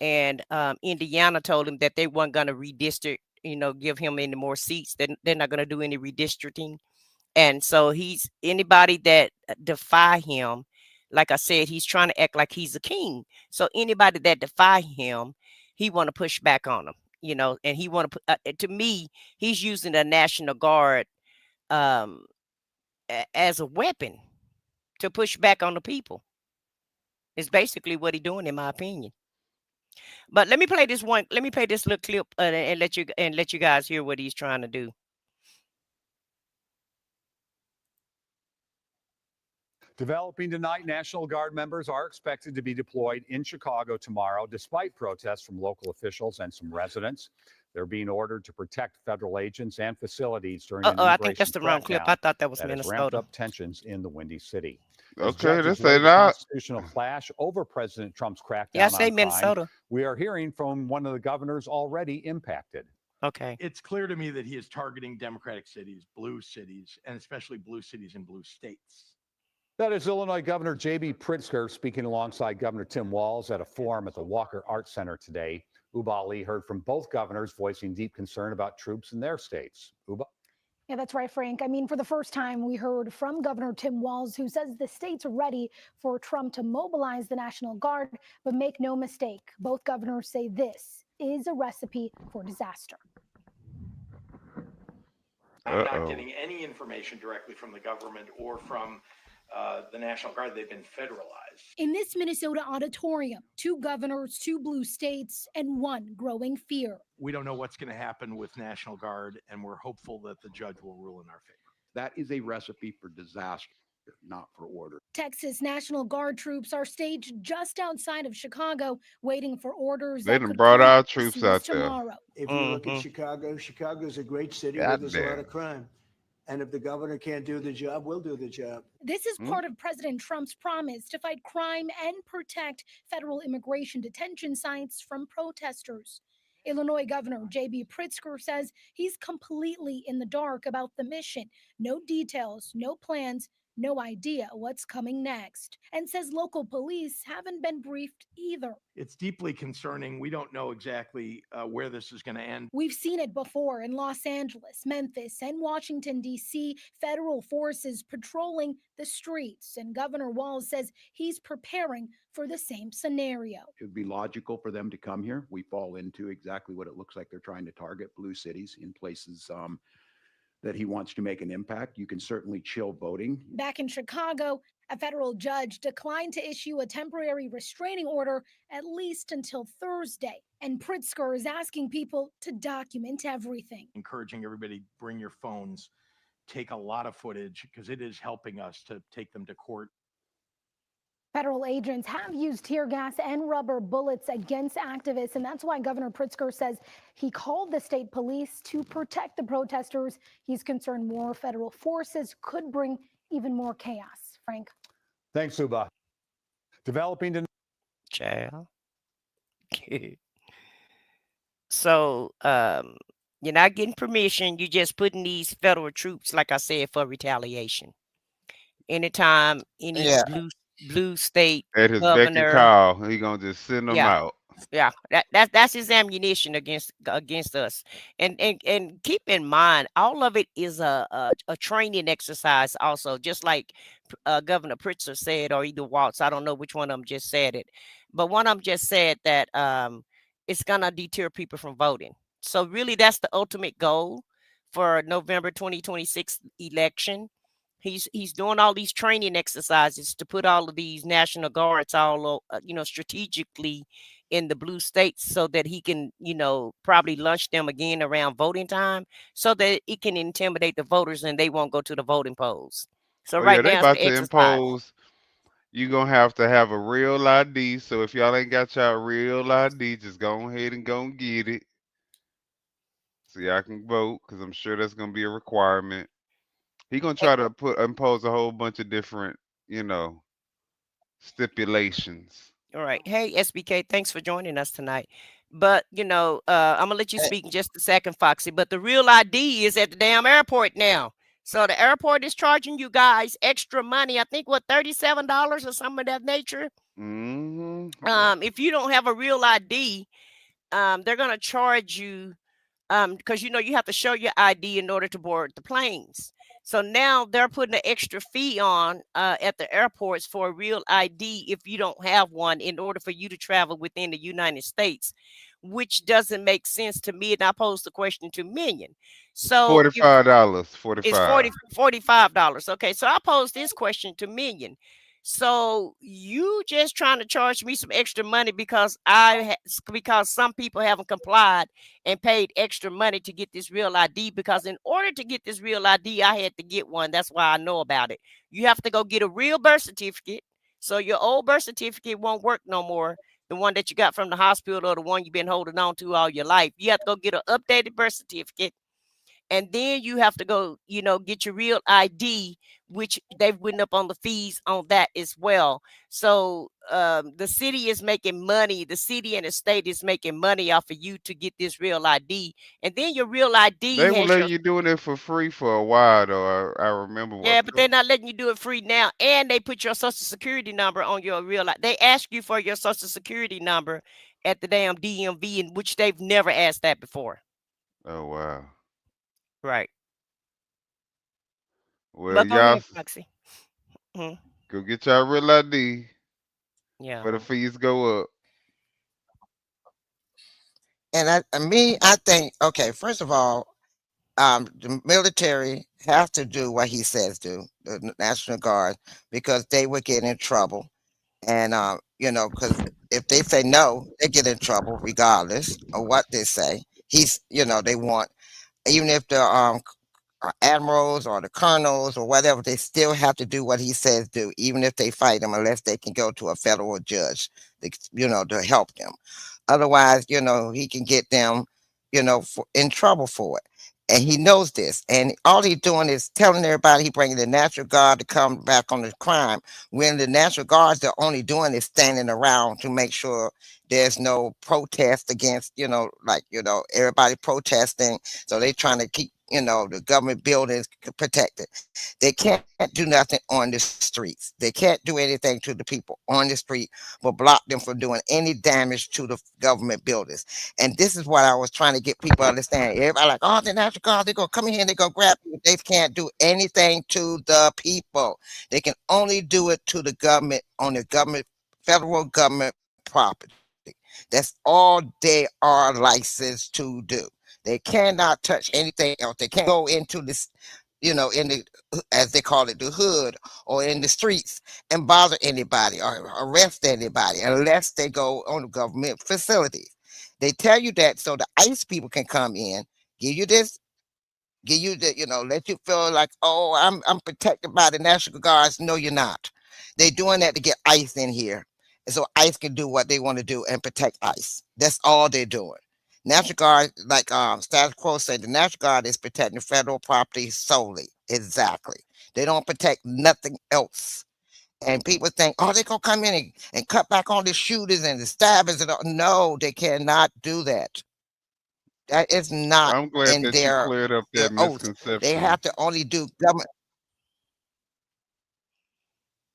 and Indiana told him that they weren't going to redistrict, give him any more seats. They're not going to do any redistricting. And so anybody that defy him, like I said, he's trying to act like he's a king. So anybody that defy him, he want to push back on them, and he want to to me, he's using the National Guard as a weapon to push back on the people. It's basically what he's doing, in my opinion. But let me play this little clip and let you guys hear what he's trying to do. Developing tonight, National Guard members are expected to be deployed in Chicago tomorrow, despite protests from local officials and some residents. They're being ordered to protect federal agents and facilities during an I think that's the wrong clip. I thought that was has Minnesota. ramped up tensions in the Windy City. Okay, this ain't a constitutional clash over President Trump's crackdown Yeah, I say on Minnesota. crime. We are hearing from one of the governors already impacted. Okay. It's clear to me that he is targeting Democratic cities, blue cities, and especially blue cities in blue states. That is Illinois Governor J.B. Pritzker speaking alongside Governor Tim Walz at a forum at the Walker Arts Center today. Uba Ali heard from both governors voicing deep concern about troops in their states. Uba? Yeah, that's right, Frank. I mean, for the first time, we heard from Governor Tim Walz, who says the states are ready for Trump to mobilize the National Guard. But make no mistake, both governors say this is a recipe for disaster. I'm not getting any information directly from the government or from the National Guard. They've been federalized. In this Minnesota auditorium, two governors, two blue states, and one growing fear. We don't know what's going to happen with National Guard, and we're hopeful that the judge will rule in our favor. That is a recipe for disaster, not for order. Texas National Guard troops are staged just outside of Chicago, waiting for orders. They done brought our troops out there. Tomorrow. If you look at Chicago, Chicago's a great city where there's a lot of crime. And if the governor can't do the job, we'll do the job. This is part of President Trump's promise to fight crime and protect federal immigration detention sites from protesters. Illinois Governor J.B. Pritzker says he's completely in the dark about the mission. No details, no plans, no idea what's coming next, and says local police haven't been briefed either. It's deeply concerning. We don't know exactly where this is going to end. We've seen it before in Los Angeles, Memphis, and Washington, D.C., federal forces patrolling the streets, and Governor Walz says he's preparing for the same scenario. It would be logical for them to come here. We fall into exactly what it looks like they're trying to target blue cities in places that he wants to make an impact, you can certainly chill voting. Back in Chicago, a federal judge declined to issue a temporary restraining order at least until Thursday. And Pritzker is asking people to document everything. Encouraging everybody, bring your phones, take a lot of footage, because it is helping us to take them to court. Federal agents have used tear gas and rubber bullets against activists, and that's why Governor Pritzker says he called the state police to protect the protesters. He's concerned more federal forces could bring even more chaos. Frank. Thanks, Suba. Developing to Child. So you're not getting permission. You're just putting these federal troops, like I said, for retaliation. Anytime any blue state at his beck and governor, call, he gonna just send them out. Yeah, that's his ammunition against us. And keep in mind, all of it is a training exercise also, just like Governor Pritzker said, or either Waltz. I don't know which one of them just said it, but one of them just said that it's gonna deter people from voting. So really, that's the ultimate goal for November 2026 election. He's doing all these training exercises to put all of these National Guards all strategically in the blue states, so that he can probably launch them again around voting time, so that it can intimidate the voters and they won't go to the voting polls. So right they now about it's to impose. You're gonna have to have a real ID. So if y'all ain't got y'all real ID, just go ahead and go and get it, so y'all can vote, because I'm sure that's gonna be a requirement. He gonna try to impose a whole bunch of different, stipulations. All right. Hey, SBK, thanks for joining us tonight. But I'm gonna let you speak in just a second, Foxy. But the real ID is at the damn airport now. So the airport is charging you guys extra money. I think $37 or something of that nature. Mm-hmm. If you don't have a real ID, they're gonna charge you because you have to show your ID in order to board the planes. So now they're putting an extra fee on at the airports for a real ID if you don't have one, in order for you to travel within the United States, which doesn't make sense to me. And I posed the question to Minion. So $45. It's $45. Okay, so I posed this question to Minion. So you just trying to charge me some extra money because some people haven't complied and paid extra money to get this real ID, because in order to get this real ID, I had to get one. That's why I know about it. You have to go get a real birth certificate. So your old birth certificate won't work no more. The one that you got from the hospital, or the one you've been holding on to all your life. You have to go get an updated birth certificate. And then you have to go, get your real ID, which they've written up on the fees on that as well. So the city is making money. The city and the state is making money off of you to get this real ID. And then your real ID. They were letting you doing it for free for a while, though. I remember. Yeah, but they're not letting you do it free now. And they put your social security number on your real ID. They ask you for your social security number at the damn DMV, in which they've never asked that before. Oh, wow. Right. Well, y'all go get y'all real ID. Yeah. But the fees go up. And I think, okay, first of all, the military have to do what he says do, the National Guard, because they would get in trouble. And, because if they say no, they get in trouble regardless of what they say. They want, even if the admirals or the colonels or whatever, they still have to do what he says do, even if they fight him, unless they can go to a federal judge, to help them. Otherwise, he can get them, in trouble for it. And he knows this. And all he's doing is telling everybody he bringing the National Guard to come back on the crime, when the National Guards are only doing is standing around to make sure there's no protest against, everybody protesting. So they're trying to keep, the government buildings protected. They can't do nothing on the streets. They can't do anything to the people on the street, but block them from doing any damage to the government buildings. And this is what I was trying to get people to understand. Everybody like, oh, the National Guard, they're going to come in here and they're going to grab people. They can't do anything to the people. They can only do it to the government, on the government, federal government property. That's all they are licensed to do. They cannot touch anything else. They can't go into this, in the, as they call it, the hood or in the streets and bother anybody or arrest anybody unless they go on the government facilities. They tell you that so the ICE people can come in, give you the, let you feel like, oh, I'm protected by the National Guards. No, you're not. They're doing that to get ICE in here. And so ICE can do what they want to do and protect ICE. That's all they're doing. National Guard, like Status Quo said, the National Guard is protecting federal property solely. Exactly. They don't protect nothing else. And people think, oh, they're going to come in and cut back on the shooters and the stabbers. And all. No, they cannot do that. That is not I'm glad in that you their cleared up that oath. misconception. They have to only do government.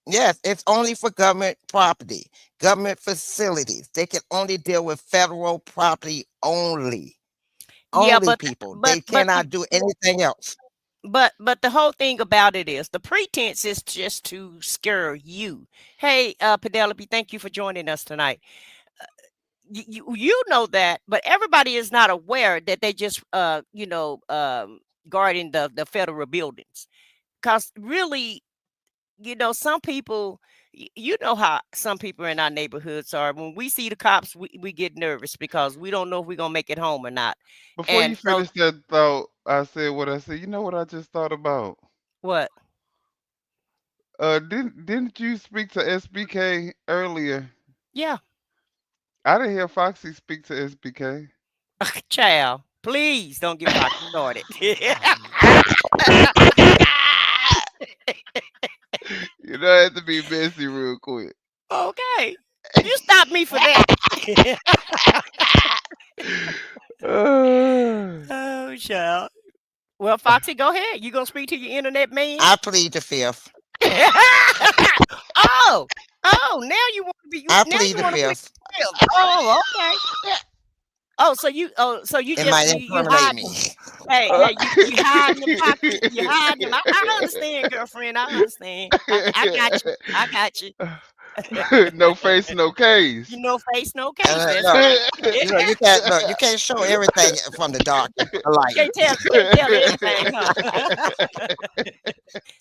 Yes, it's only for government property, government facilities. They can only deal with federal property only. Yeah, Only but people. but They but cannot do anything else. but the whole thing about it is the pretense is just to scare you. Hey, Penelope, thank you for joining us tonight. You know that, but everybody is not aware that they just guarding the federal buildings, because really, some people, you know how some people in our neighborhoods are. When we see the cops, we get nervous because we don't know if we're gonna make it home or not. Before you And so finish that thought, I said what I said. You know what I just thought about? what? Didn't you speak to SBK earlier? Yeah. I didn't hear Foxy speak to SBK. Child, please don't get Foxy started. You know, I have to be messy real quick. Okay. You stop me for that. Oh, child. Well, Foxy, go ahead. You gonna speak to your internet man? I plead the fifth. Oh, now you want to be. I Now plead you the want to be. fifth. Oh, okay. So you It might just you incriminate hiding. me. Hey, you hiding them, Foxy. You hiding them. I understand, girlfriend. I understand. I got you. I got you. No face, no case. You no face, no case. That's No, right. you can't show everything from the dark light. You can't tell everything, huh?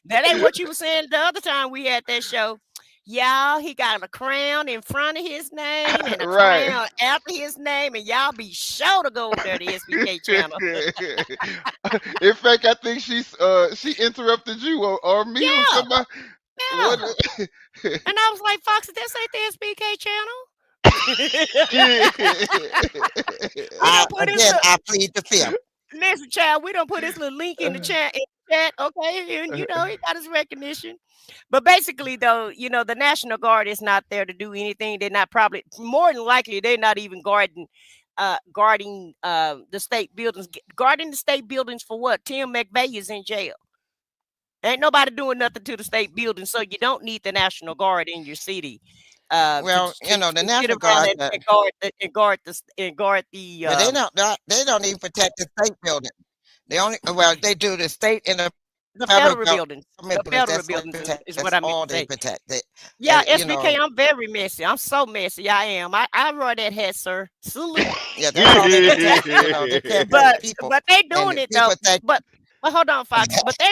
That ain't what you were saying the other time we had that show. Y'all, he got a crown in front of his name and a Right. crown after his name, and y'all be sure to go over there to SBK channel. In fact, I think she interrupted you or me or Yeah. somebody. Yeah. What? And I was like, Fox, this ain't the SBK channel. I plead the fifth. Listen, child, we don't put this little link in the chat, okay? And he got his recognition. But basically, though, the National Guard is not there to do anything. They're not probably, more than likely, they're not even guarding the state buildings. Guarding the state buildings for what? Tim McVeigh is in jail. Ain't nobody doing nothing to the state building, so you don't need the National Guard in your city. Well, the National Guard and guard the. But they don't even protect the state building. They do the state and the federal buildings. The federal That's buildings protect. is That's what I mean all to they say. protect. Yeah, you SBK, know- I'm very messy. I'm so messy. I am. I wear that hat, sir. Salute. Yeah, that's all they protect. They care about But people. but they And doing the it though. people that- But hold on, Fox. But they're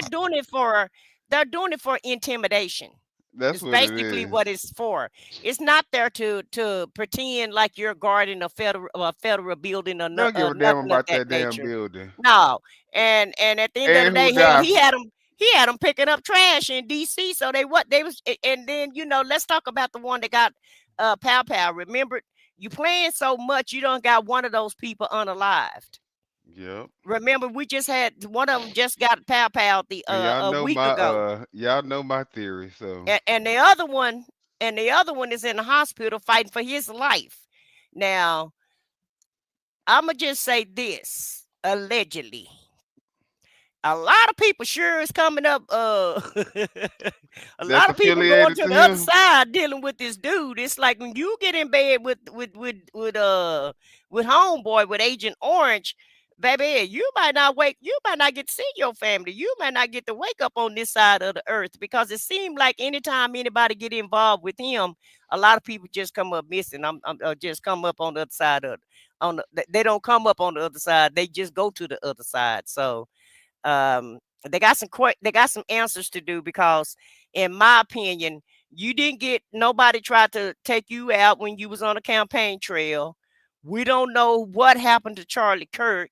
doing it for intimidation. That's It's what it basically is. what it's for. It's not there to pretend like you're guarding a federal building or Don't give a damn nothing of about that that damn nature. building. No, and at the end of And the day, who hell, died? he had them picking up trash in DC. So they was, and then let's talk about the one that got Pow Pow. Remember, you playing so much, you don't got one of those people unalived. Yep. Remember, we just had one of them just got Pow Pow And y'all a know week my ago, y'all know my theory. So and the other one is in the hospital fighting for his life. Now, I'ma just say this: allegedly, a lot of people sure is coming up. A lot of people going affiliated to to the other him? side dealing with this dude. It's like when you get in bed with homeboy, with Agent Orange. baby, you might not get to see your family. You might not get to wake up on this side of the earth, because it seemed like anytime anybody get involved with him, a lot of people just come up missing. Just come up on the other side of they don't come up on the other side. They just go to the other side. So they got some answers to do, because in my opinion, you didn't get nobody tried to take you out when you was on a campaign trail. We don't know what happened to Charlie Kirk.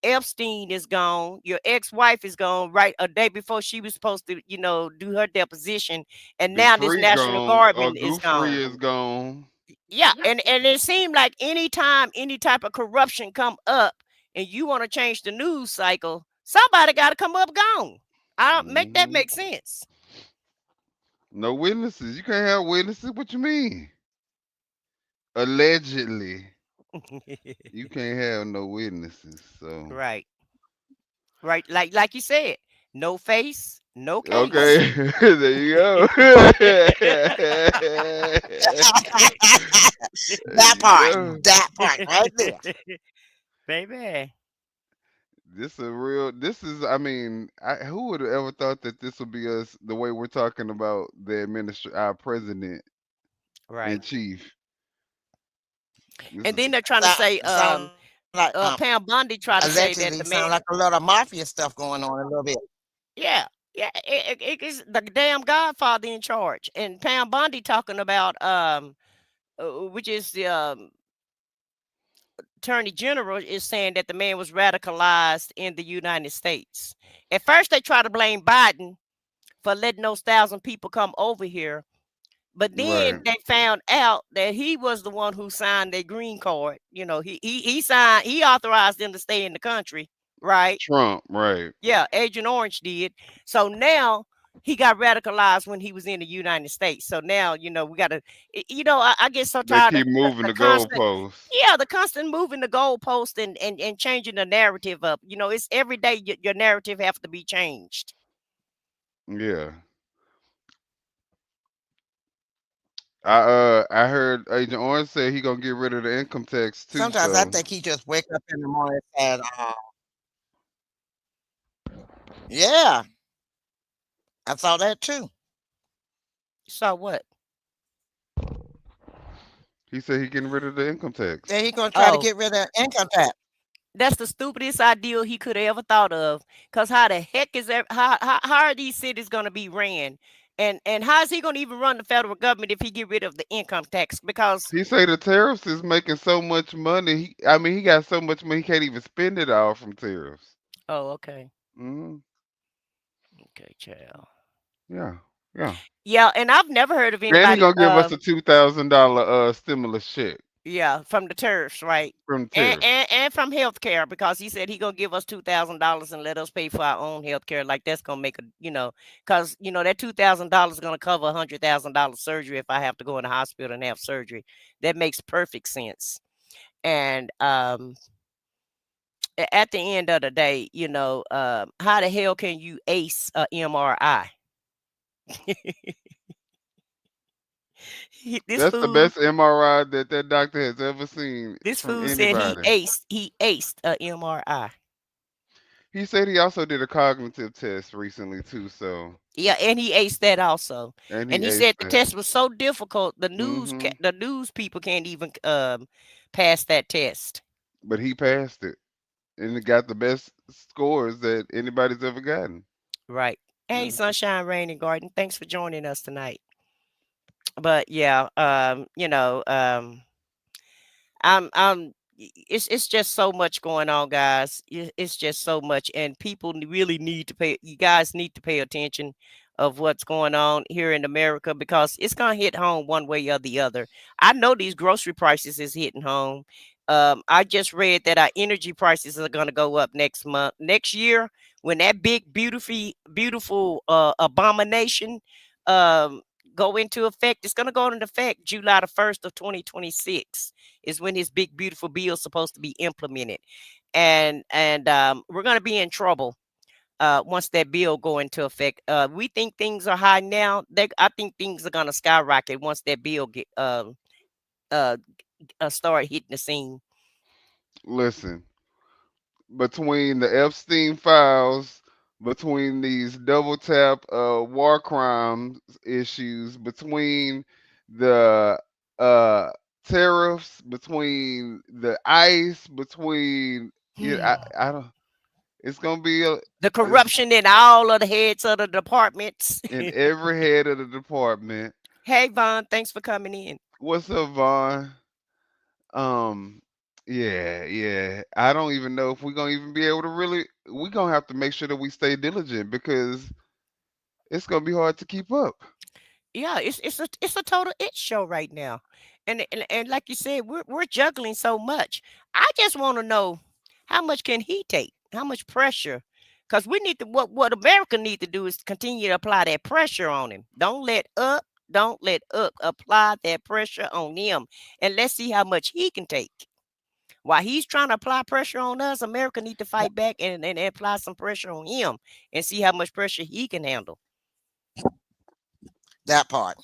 Epstein is gone. Your ex-wife is gone right a day before she was supposed to, do her deposition. And now this National Guardman is gone. Is gone. Yeah, and it seemed like anytime any type of corruption come up and you want to change the news cycle, somebody got to come up gone. I don't make that make sense. No witnesses. You can't have witnesses. What you mean? Allegedly. You can't have no witnesses. So right. Like you said, no face, no case. Okay, there you go. That part right there. Baby. I mean, who would have ever thought that this would be us, the way we're talking about our president and chief. And then they're trying to say, Pam Bondi tried to say that the man sound like a lot of mafia stuff going on a little bit. Yeah, it is the damn Godfather in charge, and Pam Bondi talking about which is the Attorney General is saying that the man was radicalized in the United States. At first, they try to blame Biden for letting those 1,000 people come over here. But then they found out that he was the one who signed their green card. He authorized them to stay in the country, right? Trump, right. Yeah, Agent Orange did. So now he got radicalized when he was in the United States. So now, we got to, I get so tired. They keep moving the goalposts. Yeah, the constant moving the goalpost and changing the narrative up. It's every day your narrative have to be changed. Yeah. I heard Agent Orange say he gonna get rid of the income tax too. Sometimes I think he just wake up in the morning and yeah, I saw that too. Saw what? He said he getting rid of the income tax. Yeah, he gonna try to get rid of income tax. That's the stupidest idea he could have ever thought of. Cause how the heck is how are these cities gonna be ran? And how is he going to even run the federal government if he get rid of the income tax? Because he say the tariffs is making so much money. He got so much money he can't even spend it all from tariffs. Oh, okay. Mm-hmm. Okay, child. Yeah. And I've never heard of anybody. And he gonna give us a $2,000 stimulus check. Yeah, from the tariffs, right? From tariffs. And from healthcare, because he said he gonna give us $2,000 and let us pay for our own healthcare. Like that's gonna make because that $2,000 is gonna cover $100,000 surgery if I have to go in the hospital and have surgery. That makes perfect sense. And at the end of the day, how the hell can you ace a MRI? That's the best MRI that doctor has ever seen. This fool said he aced a MRI. He said he also did a cognitive test recently too. So yeah, and he aced that also. And he said the test was so difficult, the news people can't even pass that test. But he passed it, and it got the best scores that anybody's ever gotten. Right. Hey, Sunshine, Rain, and Garden. Thanks for joining us tonight. But yeah, it's just so much going on, guys. It's just so much, and people really need to pay. You guys need to pay attention of what's going on here in America, because it's gonna hit home one way or the other. I know these grocery prices is hitting home. I just read that our energy prices are gonna go up next year, when that big beautiful abomination go into effect. It's going to go into effect July the 1st of 2026 is when his big beautiful bill is supposed to be implemented, and we're going to be in trouble once that bill go into effect. We think things are high now. I think things are going to skyrocket once that bill get start hitting the scene. Listen, between the Epstein files, between these double tap war crimes issues, between the uh tariffs, between the ICE, between I don't. It's gonna be the corruption in all of the heads of the departments. in every head of the department. Hey Vaughn, thanks for coming in. What's up, Vaughn? Yeah. I don't even know if we're gonna even be able to really. We're gonna have to make sure that we stay diligent because it's gonna be hard to keep up. Yeah, it's a total it show right now, and like you said, we're juggling so much. I just want to know how much can he take? How much pressure? Because we need to what America need to do is continue to apply that pressure on him. Don't let up apply that pressure on him, and let's see how much he can take. While he's trying to apply pressure on us, America need to fight back and apply some pressure on him and see how much pressure he can handle. That part.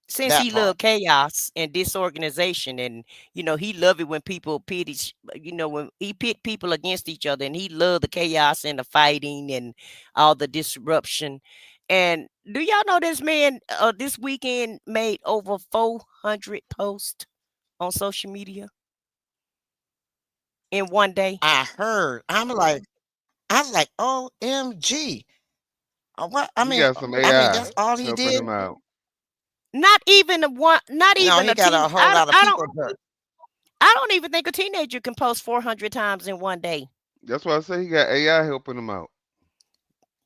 Since he loved chaos and disorganization, and he loved it when people when he pit people against each other, and he loved the chaos and the fighting and all the disruption. And do y'all know this man this weekend made over 400 posts on social media in one day? I heard. I was like, OMG. What I He mean, got some AI that's all he helping did. him out. Not even not No, even he a got a whole lot of people. I don't even think a teenager can post 400 times in one day. That's why I say he got AI helping him out.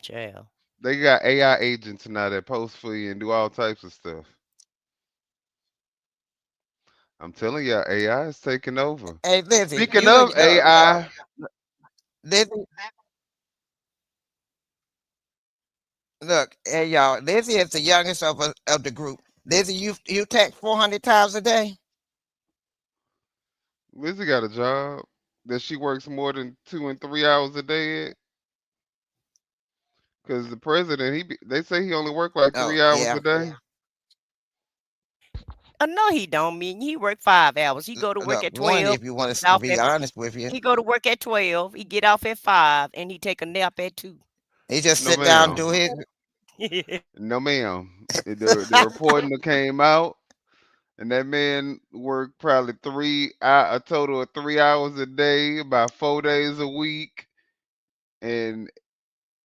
Child. They got AI agents now that post for you and do all types of stuff. I'm telling y'all, AI is taking over. Hey, Lizzie. Speaking of AI, Lizzie. Look, hey y'all, Lizzie is the youngest of the group. Lizzie, you text 400 times a day. Lizzie got a job that she works more than 2 and 3 hours a day at. Because the president, they say he only work like 3 hours a day. No, he don't. Mean he work 5 hours. He go to work at 12. If you want to be honest with you, he go to work at 12. He get off at 5, and he take a nap at 2. He just sit down and do his. No, ma'am. The reporting that came out, and that man worked probably a total of 3 hours a day, about 4 days a week, and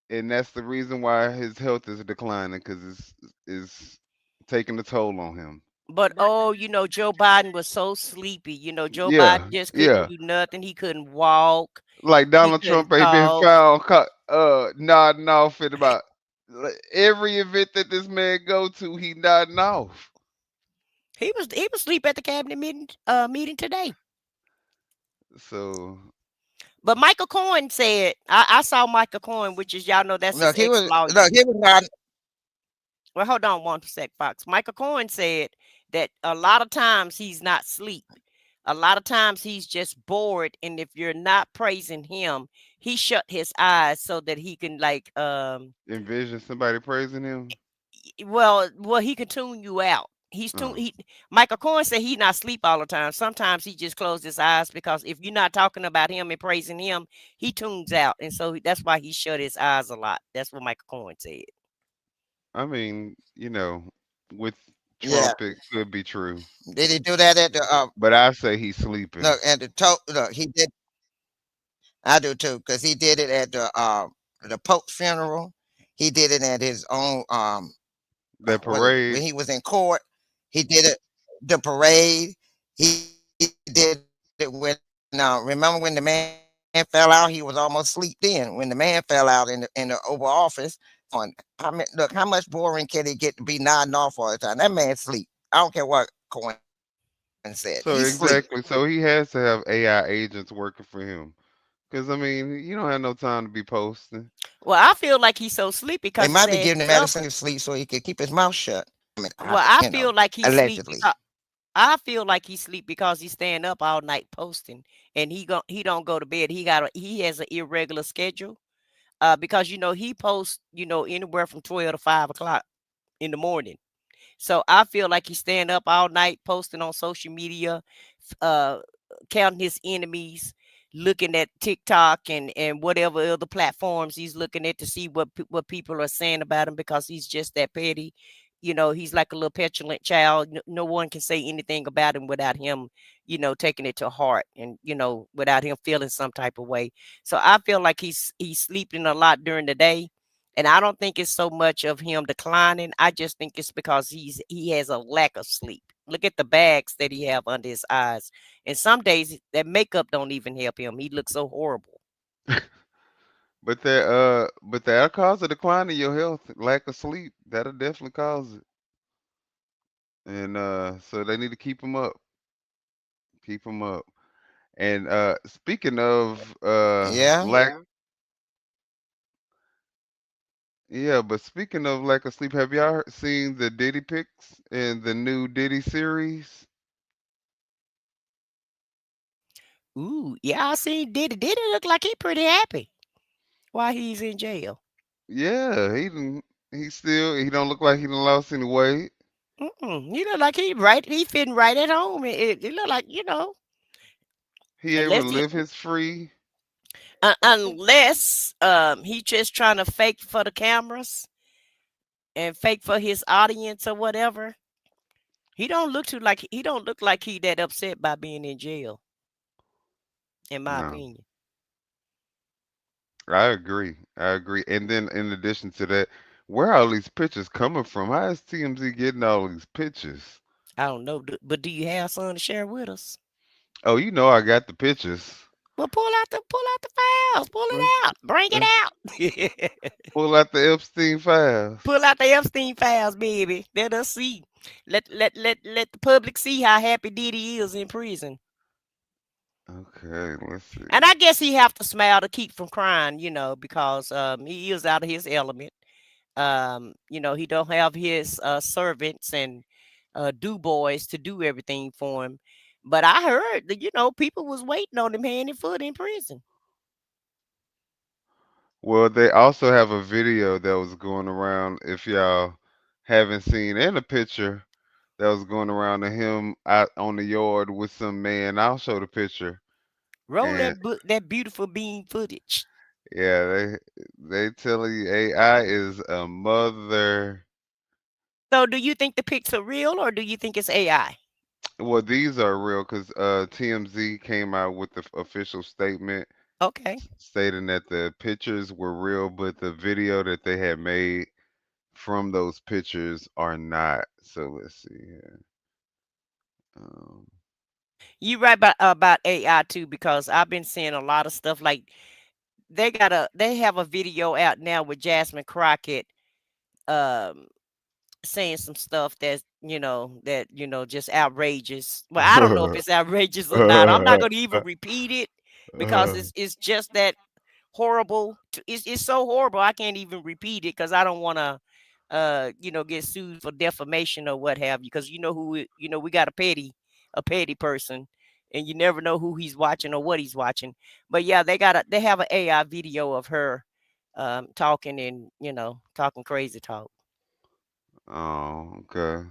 that's the reason why his health is declining because it's taking a toll on him. But Joe Biden was so sleepy. Joe Biden just couldn't do nothing. He couldn't walk. Like Donald Trump ain't been found nodding off at about every event that this man go to. He nodding off. He was asleep at the cabinet meeting today. So. But Michael Cohen said, I saw Michael Cohen, which is y'all know that's his ex-lawyer. He was not. Well, hold on one sec, Fox. Michael Cohen said that a lot of times he's not asleep. A lot of times he's just bored, and if you're not praising him, he shut his eyes so that he can envision somebody praising him. Well, he can tune you out. Michael Cohen said he's not asleep all the time. Sometimes he just closed his eyes because if you're not talking about him and praising him, he tunes out, and so that's why he shut his eyes a lot. That's what Michael Cohen said. I mean, with Trump, it could be true. Did he do that at the? But I say he's sleeping. Look, look, he did. I do too, because he did it at the Pope's funeral. He did it at his own the parade when he was in court. He did it the parade. He did it when remember when the man fell out? He was almost asleep then. When the man fell out in the Oval Office. I mean, look, how much boring can he get to be nodding off all the time? That man sleep. I don't care what Cohen said. So exactly. So he has to have AI agents working for him. Because I mean, you don't have no time to be posting. Well, I feel like he's so sleepy because they might be giving him medicine to sleep so he can keep his mouth shut. I mean, I feel like he's allegedly. I feel like he's sleep because he's staying up all night posting, and he don't go to bed. He has an irregular schedule. Because he posts anywhere from 12 to 5 o'clock in the morning. So I feel like he's staying up all night posting on social media, counting his enemies, looking at TikTok and whatever other platforms he's looking at to see what people are saying about him because he's just that petty. He's like a little petulant child. No one can say anything about him without him, taking it to heart and, without him feeling some type of way. So I feel like he's sleeping a lot during the day. And I don't think it's so much of him declining. I just think it's because he has a lack of sleep. Look at the bags that he have under his eyes. And some days that makeup don't even help him. He looks so horrible. But that'll cause a decline in your health. Lack of sleep, that'll definitely cause it. And so they need to keep him up. Keep him up. And speaking of Yeah. lack, yeah, but speaking of lack of sleep, have y'all seen the Diddy pics in the new Diddy series? Ooh, yeah, I seen Diddy. Diddy look like he pretty happy while he's in jail. Yeah, he don't look like he done lost any weight. He look like he fitting right at home. It look like, He able to unless he live his free. unless he just trying to fake for the cameras and fake for his audience or whatever. He don't look like he that upset by being in jail, in my No, opinion. I agree. I agree. And then in addition to that, where are all these pictures coming from? How is TMZ getting all these pictures? I don't know, but do you have some to share with us? Oh, you know I got the pictures. Well, pull out the files, pull it Let's, out, bring it let's out. pull out the Epstein files. Pull out the Epstein files, baby. Let us see. Let the public see how happy Diddy is in prison. Okay, let's see. And I guess he have to smile to keep from crying, because he is out of his element. He don't have his servants and do boys to do everything for him. But I heard that, people was waiting on him hand and foot in prison. Well, they also have a video that was going around, if y'all haven't seen, and a picture that was going around of him out on the yard with some man. I'll show the picture. Roll And that beautiful bean footage. yeah, they telling you AI is a mother. So do you think the pics are real or do you think it's AI? Well, these are real because TMZ came out with the official statement Okay. stating that the pictures were real, but the video that they had made from those pictures are not. So let's see here. You right about AI too, because I've been seeing a lot of stuff like they have a video out now with Jasmine Crockett saying some stuff that's just outrageous. Well, I don't know if it's outrageous or not. I'm not going to even repeat it because it's just that horrible. It's so horrible I can't even repeat it because I don't want to get sued for defamation or what have you, because we got a petty person and you never know who he's watching or what he's watching. But yeah, they have an AI video of her talking and talking crazy talk. Oh, okay.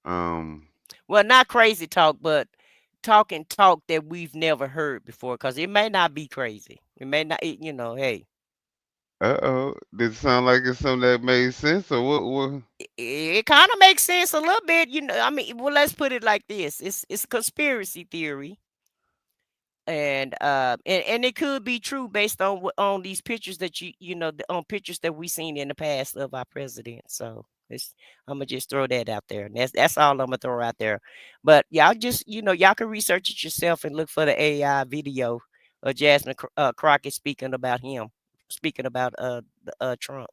Well, not crazy talk, but talking talk that we've never heard before, because it may not be crazy. It may not, hey. Uh-oh. Did it sound like it's something that made sense or what? It kind of makes sense a little bit, I mean, well, let's put it like this. It's a conspiracy theory. And it could be true based on these pictures that on pictures that we seen in the past of our president. So I'm gonna just throw that out there, and that's all I'm gonna throw out there. But y'all just y'all can research it yourself and look for the AI video of Jasmine Crockett speaking about Trump.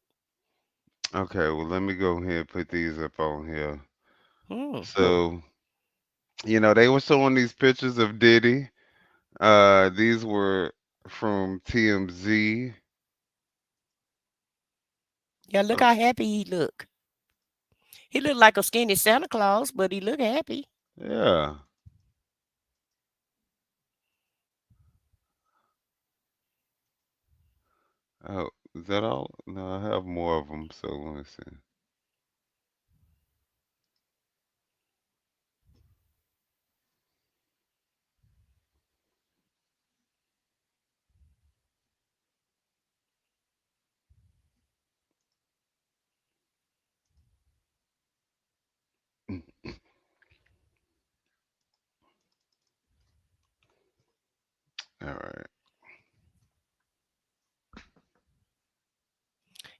Okay, well, let me go ahead and put these up on here. Cool. So, they were showing these pictures of Diddy. These were from TMZ. Yeah, look how happy he look. He looked like a skinny Santa Claus, but he looked happy. Yeah. Oh, is that all? No, I have more of them, so let me see.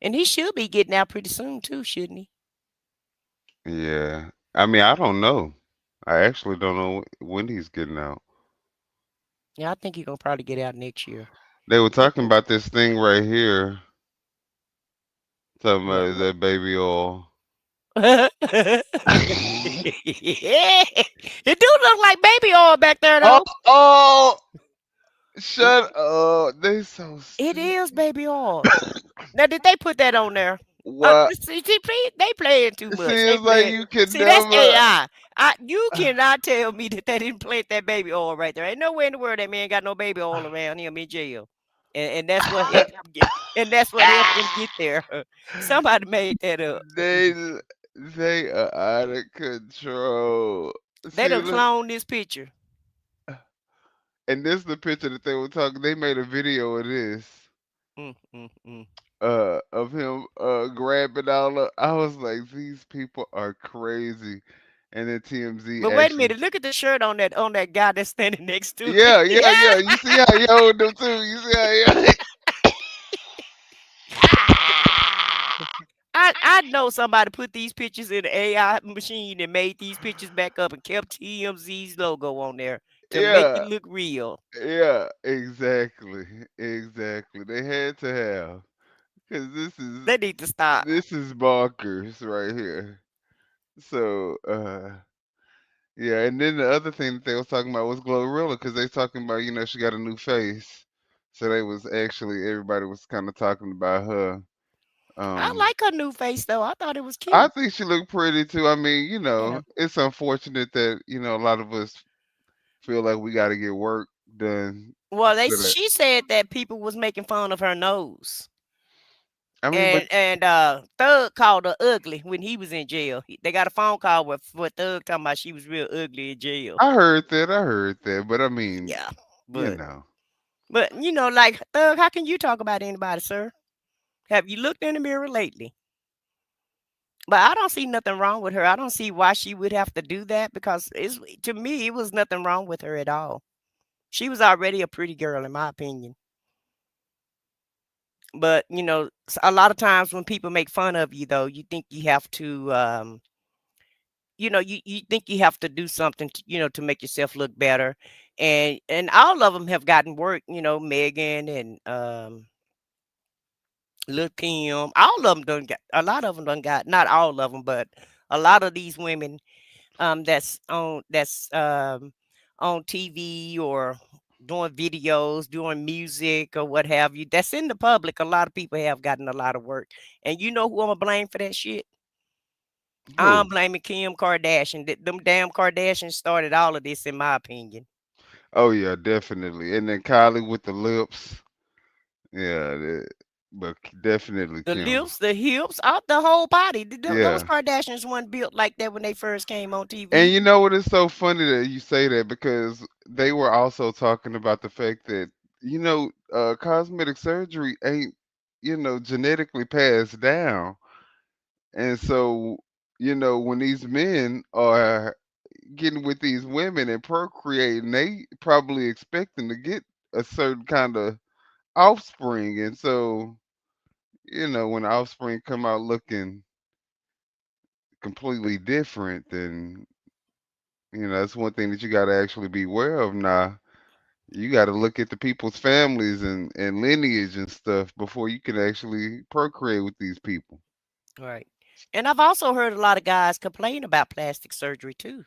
And he should be getting out pretty soon too, shouldn't he? Yeah. I mean, I don't know. I actually don't know when he's getting out. Yeah, I think he's gonna probably get out next year. They were talking about this thing right here. Talking What? about that baby oil. Yeah. It do look like baby oil back there though. Oh, shut up. They so It is baby oil. Now, did they put that on there? what? See, they playing too much. See, They it's like playing. you can See, that's never. AI. You cannot tell me that they didn't plant that baby oil right there. Ain't nowhere in the world that man got no baby oil around him in jail. And that's what helped him get. And that's what helped him get there. Somebody made that up. They are out of control. They See, done look, cloned this picture. and this is the picture that they were talking. They made a video of this. Of him grabbing all up. I was like, these people are crazy. And then TMZ But wait a actually. minute, look at the shirt on that guy that's standing next to Yeah, it. yeah. You see how he hold them too. You see how he. I know somebody put these pictures in the AI machine and made these pictures back up and kept TMZ's logo on there to make it look real. Yeah, exactly. Exactly. They had to have. Because They need to stop. this is bonkers right here. So yeah, and then the other thing that they was talking about was Glorilla, because they talking about, she got a new face. So they was actually, everybody was kind of talking about her. I like her new face though. I thought it was cute. I think she looked pretty too. I mean, Yeah. it's unfortunate that, a lot of us feel like we got to get work done. Well, so that- she said that people was making fun of her nose. I mean, And Thug called her ugly when he was in jail. They got a phone call with Thug talking about she was real ugly in jail. I heard that. But I mean, Yeah, but like Thug, how can you talk about anybody, sir? Have you looked in the mirror lately? But I don't see nothing wrong with her. I don't see why she would have to do that, because to me, it was nothing wrong with her at all. She was already a pretty girl, in my opinion. But, a lot of times when people make fun of you, though, you think you have to, you think you have to do something, to make yourself look better. And all of them have gotten work, Megan and Lil Kim, all of them done got, a lot of them done got, not all of them, but a lot of these women that's on TV or doing videos, doing music or what have you, that's in the public. A lot of people have gotten a lot of work. And you know who I'm gonna blame for that shit? I'm blaming Kim Kardashian. Them damn Kardashians started all of this, in my opinion. Oh yeah, definitely. And then Kylie with the lips. Yeah, but definitely The Kim. lips, the hips, the whole body. Yeah. Those Kardashians weren't built like that when they first came on TV. And you know what? It's so funny that you say that, because they were also talking about the fact that, cosmetic surgery ain't, genetically passed down. And so, when these men are getting with these women and procreating, they probably expecting to get a certain kind of offspring. And so, when the offspring come out looking completely different, then that's one thing that you got to actually be aware of. Now you got to look at the people's families and lineage and stuff before you can actually procreate with these people. Right. And I've also heard a lot of guys complain about plastic surgery too.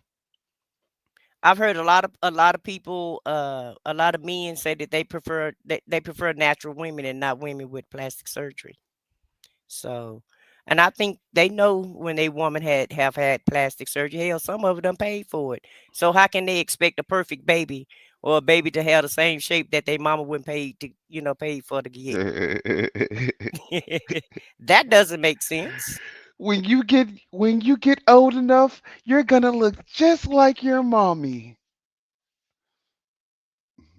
I've heard a lot of people, a lot of men say that they prefer natural women and not women with plastic surgery. So, and I think they know when a woman have had plastic surgery. Hell, some of them paid for it. So how can they expect a perfect baby or a baby to have the same shape that their mama wouldn't pay for to get? That doesn't make sense. When you get old enough, you're gonna look just like your mommy.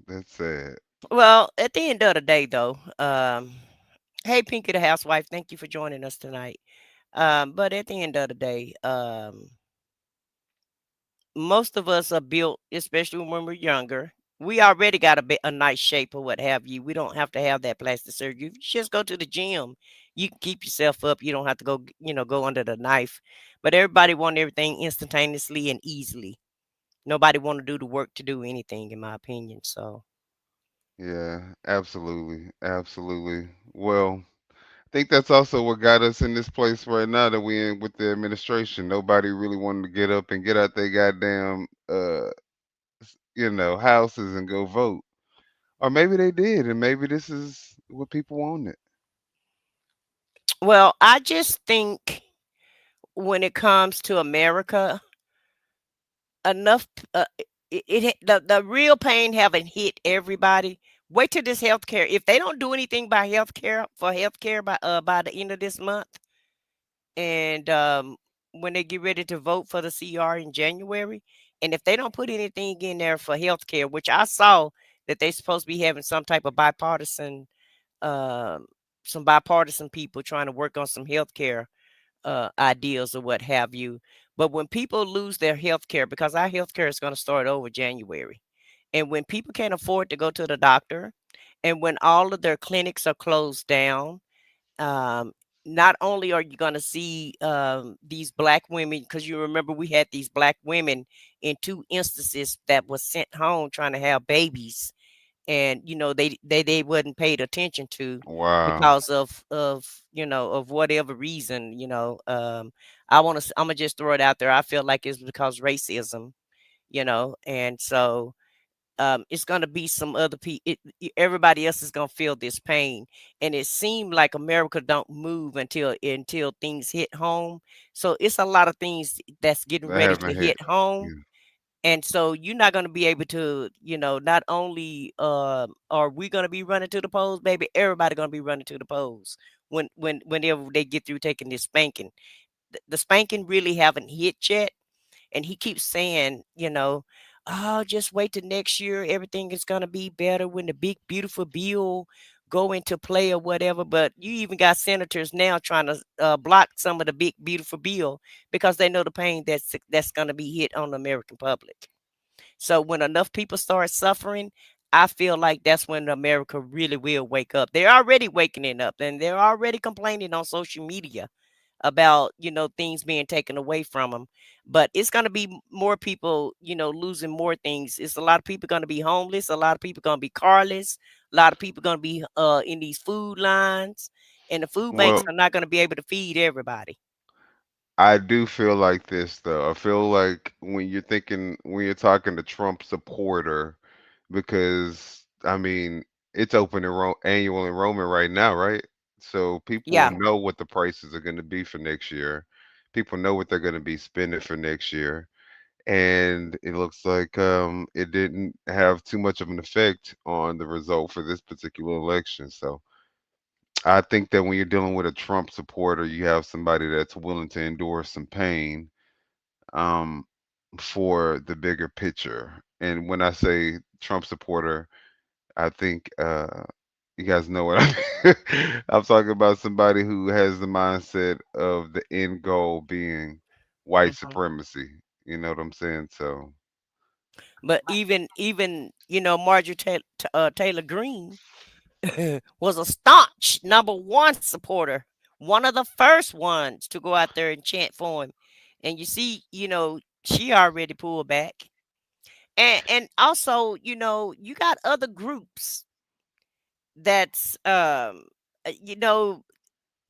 That's sad. Well, at the end of the day, though, hey, Pinky the housewife, thank you for joining us tonight. But at the end of the day, most of us are built, especially when we're younger, We already got a nice shape or what have you. We don't have to have that plastic surgery. If you just go to the gym, you can keep yourself up. You don't have to go, go under the knife. But everybody want everything instantaneously and easily. Nobody want to do the work to do anything, in my opinion. So Yeah, absolutely. Absolutely. Well, I think that's also what got us in this place right now that we in with the administration. Nobody really wanted to get up and get out their goddamn houses and go vote. Or maybe they did, and maybe this is what people wanted. well, I just think when it comes to America, enough the real pain haven't hit everybody. Wait till this healthcare. If they don't do anything by healthcare by the end of this month, and when they get ready to vote for the CR in January, and if they don't put anything in there for healthcare, which I saw that they're supposed to be having some type of some bipartisan people trying to work on some healthcare ideas or what have you. But when people lose their health care, because our health care is going to start over January, and when people can't afford to go to the doctor, and when all of their clinics are closed down, um, not only are you going to see these black women, because you remember we had these black women in 2 instances that was sent home trying to have babies, and they wasn't paid attention to Wow. because of whatever reason. I'm gonna just throw it out there. I feel like it's because racism, and so it's gonna be some other people. Everybody else is gonna feel this pain, and it seemed like America don't move until things hit home. So it's a lot of things that's getting That ready to haven't hit. hit home, Yeah. and so you're not going to be able to, not only are we going to be running to the polls, baby, everybody going to be running to the polls whenever they get through taking this spanking. The spanking really haven't hit yet, and he keeps saying, oh, just wait till next year, everything is going to be better when the big beautiful bill go into play or whatever. But you even got senators now trying to block some of the big beautiful bill because they know the pain that's going to be hit on the American public. So when enough people start suffering, I feel like that's when America really will wake up. They're already waking it up, and they're already complaining on social media about things being taken away from them. But it's going to be more people losing more things. It's a lot of people going to be homeless, a lot of people going to be carless, a lot of people going to be in these food lines, and the food banks Well, are not going to be able to feed everybody. I do feel like this though. I feel like when you're talking to Trump supporter, because I mean it's open annual enrollment right now, right? So people Yeah. know what the prices are going to be for next year. People know what they're going to be spending for next year, and it looks like it didn't have too much of an effect on the result for this particular election. So I think that when you're dealing with a Trump supporter, you have somebody that's willing to endure some pain um, for the bigger picture. And when I say Trump supporter, I think you guys know what I'm talking about. Somebody who has the mindset of the end goal being white Mhm. supremacy. You know what I'm saying? So But even Marjorie Taylor Greene was a staunch #1 supporter, one of the first ones to go out there and chant for him. And you see, she already pulled back. And also, you got other groups that's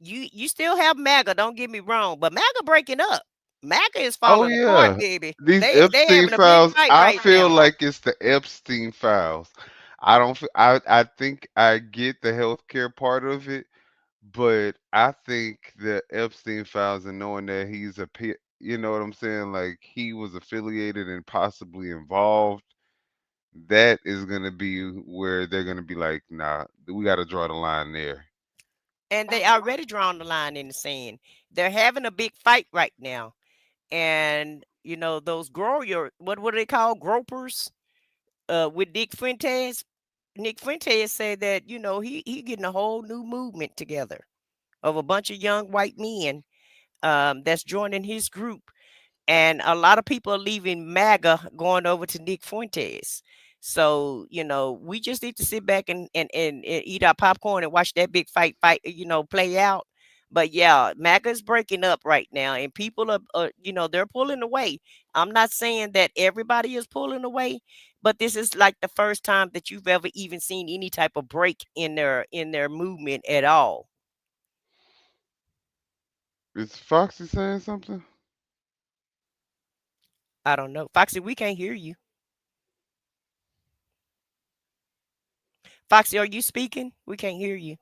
you still have MAGA, don't get me wrong, but MAGA breaking up. MAGA is oh falling apart, yeah, baby. these They Epstein having a big files. fight I right feel now. like it's the Epstein files. I don't. I think I get the healthcare part of it, but I think the Epstein files and knowing that he's you know what I'm saying, like he was affiliated and possibly involved. That is gonna be where they're gonna be like, nah, we got to draw the line there. And they already drawn the line in the sand. They're having a big fight right now. And those what do they call gropers? With Nick Fuentes. Nick Fuentes said that, he getting a whole new movement together of a bunch of young white men that's joining his group. And a lot of people are leaving MAGA going over to Nick Fuentes. So, we just need to sit back and eat our popcorn and watch that big fight, play out. But yeah, MAGA is breaking up right now, and people are, they're pulling away. I'm not saying that everybody is pulling away, but this is like the first time that you've ever even seen any type of break in their movement at all. Is Foxy saying something? I don't know. Foxy, we can't hear you. Foxy, are you speaking? We can't hear you.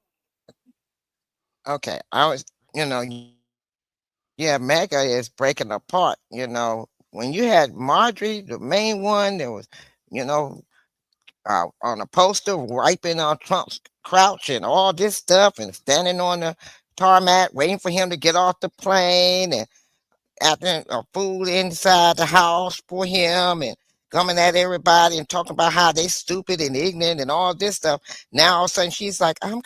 Okay, I was, yeah, MAGA is breaking apart. When you had Marjorie, the main one, that was, on a poster wiping on Trump's crouch and all this stuff, and standing on the tarmac waiting for him to get off the plane, and acting a fool inside the house for him, and coming at everybody and talking about how they stupid and ignorant and all this stuff. Now all of a sudden she's like, I'm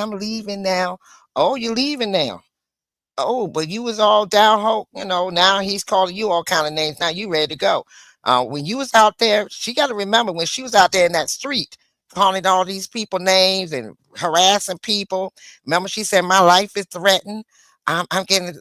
leaving now. Oh, you're leaving now. Oh, but you was all down hope, now he's calling you all kind of names. Now you ready to go. When you was out there, she got to remember when she was out there in that street, calling all these people names and harassing people. Remember, she said, my life is threatened. I'm getting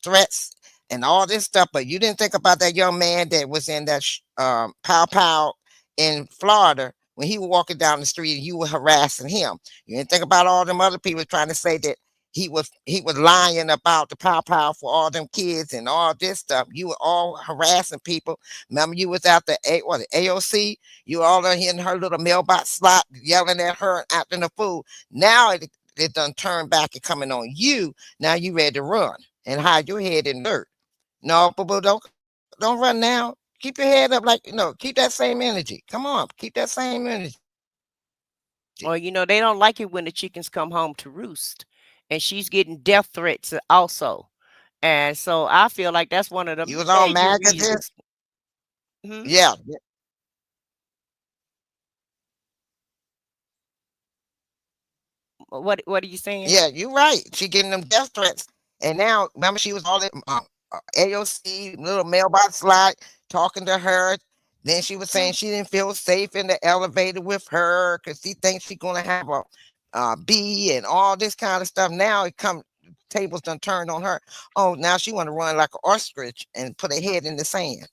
threats and all this stuff. But you didn't think about that young man that was in that pow pow in Florida when he was walking down the street and you were harassing him. You didn't think about all them other people trying to say that he was lying about the pow pow for all them kids and all this stuff. You were all harassing people. Remember, you was out the AOC. You were all in her little mailbox slot yelling at her and acting a fool. Now it done turned back and coming on you. Now you ready to run and hide your head in dirt. No, but don't run now. Keep your head up, keep that same energy. Come on, keep that same energy. Well, they don't like it when the chickens come home to roost. And she's getting death threats also. And so I feel like that's one of the You was all mad at reasons. this? Yeah. What are you saying? Yeah, you're right. She getting them death threats. And now, remember, she was all in AOC, little mailbox slot, talking to her. Then she was saying she didn't feel safe in the elevator with her because she thinks she's going to have a B and all this kind of stuff. Now tables done turned on her. Oh, now she want to run like an ostrich and put her head in the sand.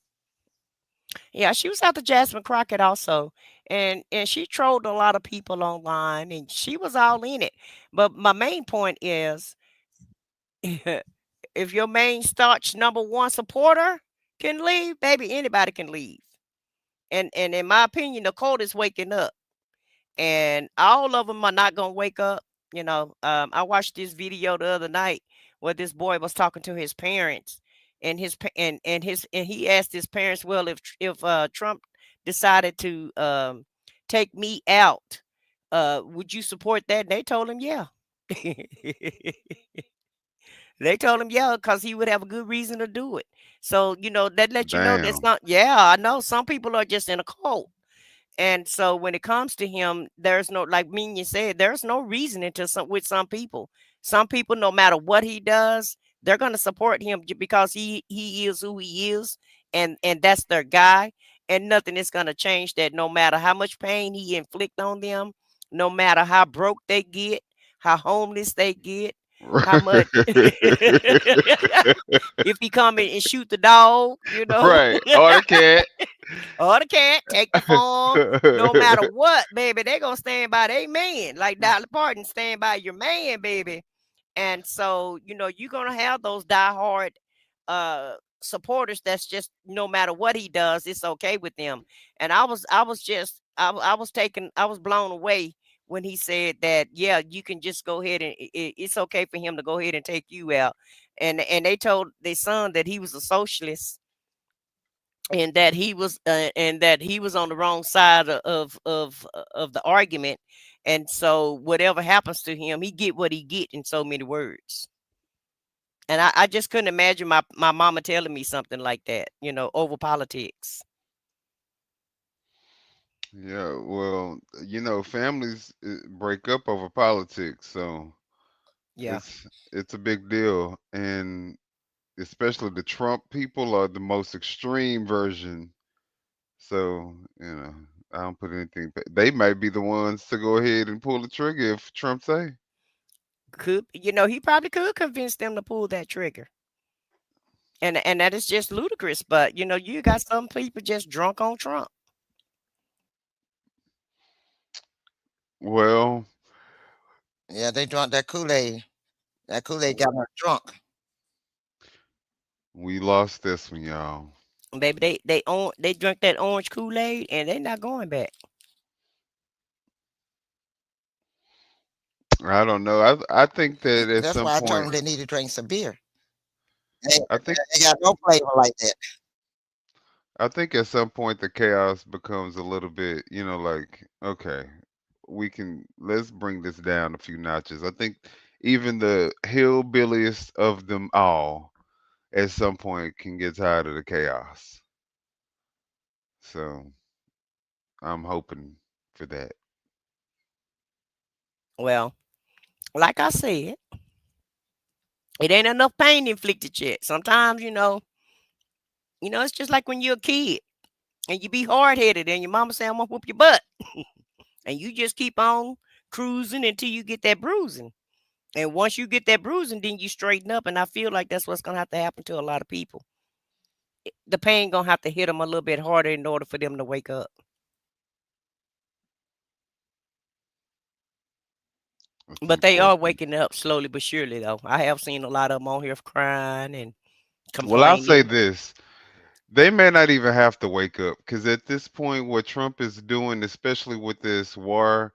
Yeah, she was out to Jasmine Crockett also. And she trolled a lot of people online and she was all in it. But my main point is if your main starch number one supporter can leave, baby, anybody can leave. And in my opinion, the court is waking up. And all of them are not going to wake up. I watched this video the other night where this boy was talking to his parents and he asked his parents, well, if Trump decided to take me out, would you support that? And they told him, yeah. They told him, yeah, because he would have a good reason to do it. So, that lets you know that's not, yeah, I know some people are just in a cult. And so when it comes to him, there's no, like Minya said, there's no reasoning with some people. Some people, no matter what he does, they're going to support him because he is who he is. And that's their guy. And nothing is going to change that, no matter how much pain he inflict on them, no matter how broke they get, how homeless they get, how much if he come in and shoot the dog, Right. Or the cat. Or the cat, take the phone. No matter what, baby, they gonna stand by their man. Like Dolly Parton, stand by your man, baby. And so, you're gonna have those diehard supporters that's just no matter what he does, it's okay with them. And I was blown away when he said that, yeah, you can just go ahead and it's okay for him to go ahead and take you out. And they told their son that he was a socialist and that he was on the wrong side of the argument. And so whatever happens to him, he get what he get in so many words. And I just couldn't imagine my mama telling me something like that, over politics. Yeah, well, families break up over politics, so yeah, it's a big deal, and especially the Trump people are the most extreme version. So, I don't put anything. They might be the ones to go ahead and pull the trigger if Trump say. Could he probably could convince them to pull that trigger. And that is just ludicrous. But you got some people just drunk on Trump. Well, Yeah, they drunk that Kool-Aid. That Kool-Aid got her drunk. we lost this one, y'all. Baby, they drank that orange Kool-Aid and they're not going back. I don't know. I think that at That's some why I told them point, they need to drink some beer. I think They got no flavor like that. I think at some point the chaos becomes a little bit, like, okay, let's bring this down a few notches. I think even the hillbilliest of them all at some point can get tired of the chaos. So I'm hoping for that. Well, like I said, it ain't enough pain inflicted yet. Sometimes, it's just like when you're a kid and you be hard-headed and your mama say, I'm gonna whoop your butt. And you just keep on cruising until you get that bruising. And once you get that bruising, then you straighten up. And I feel like that's what's gonna have to happen to a lot of people. The pain gonna have to hit them a little bit harder in order for them to wake up. But they are waking up slowly but surely, though. I have seen a lot of them on here crying and Well, I'll say complaining. this. They may not even have to wake up because at this point, what Trump is doing, especially with this war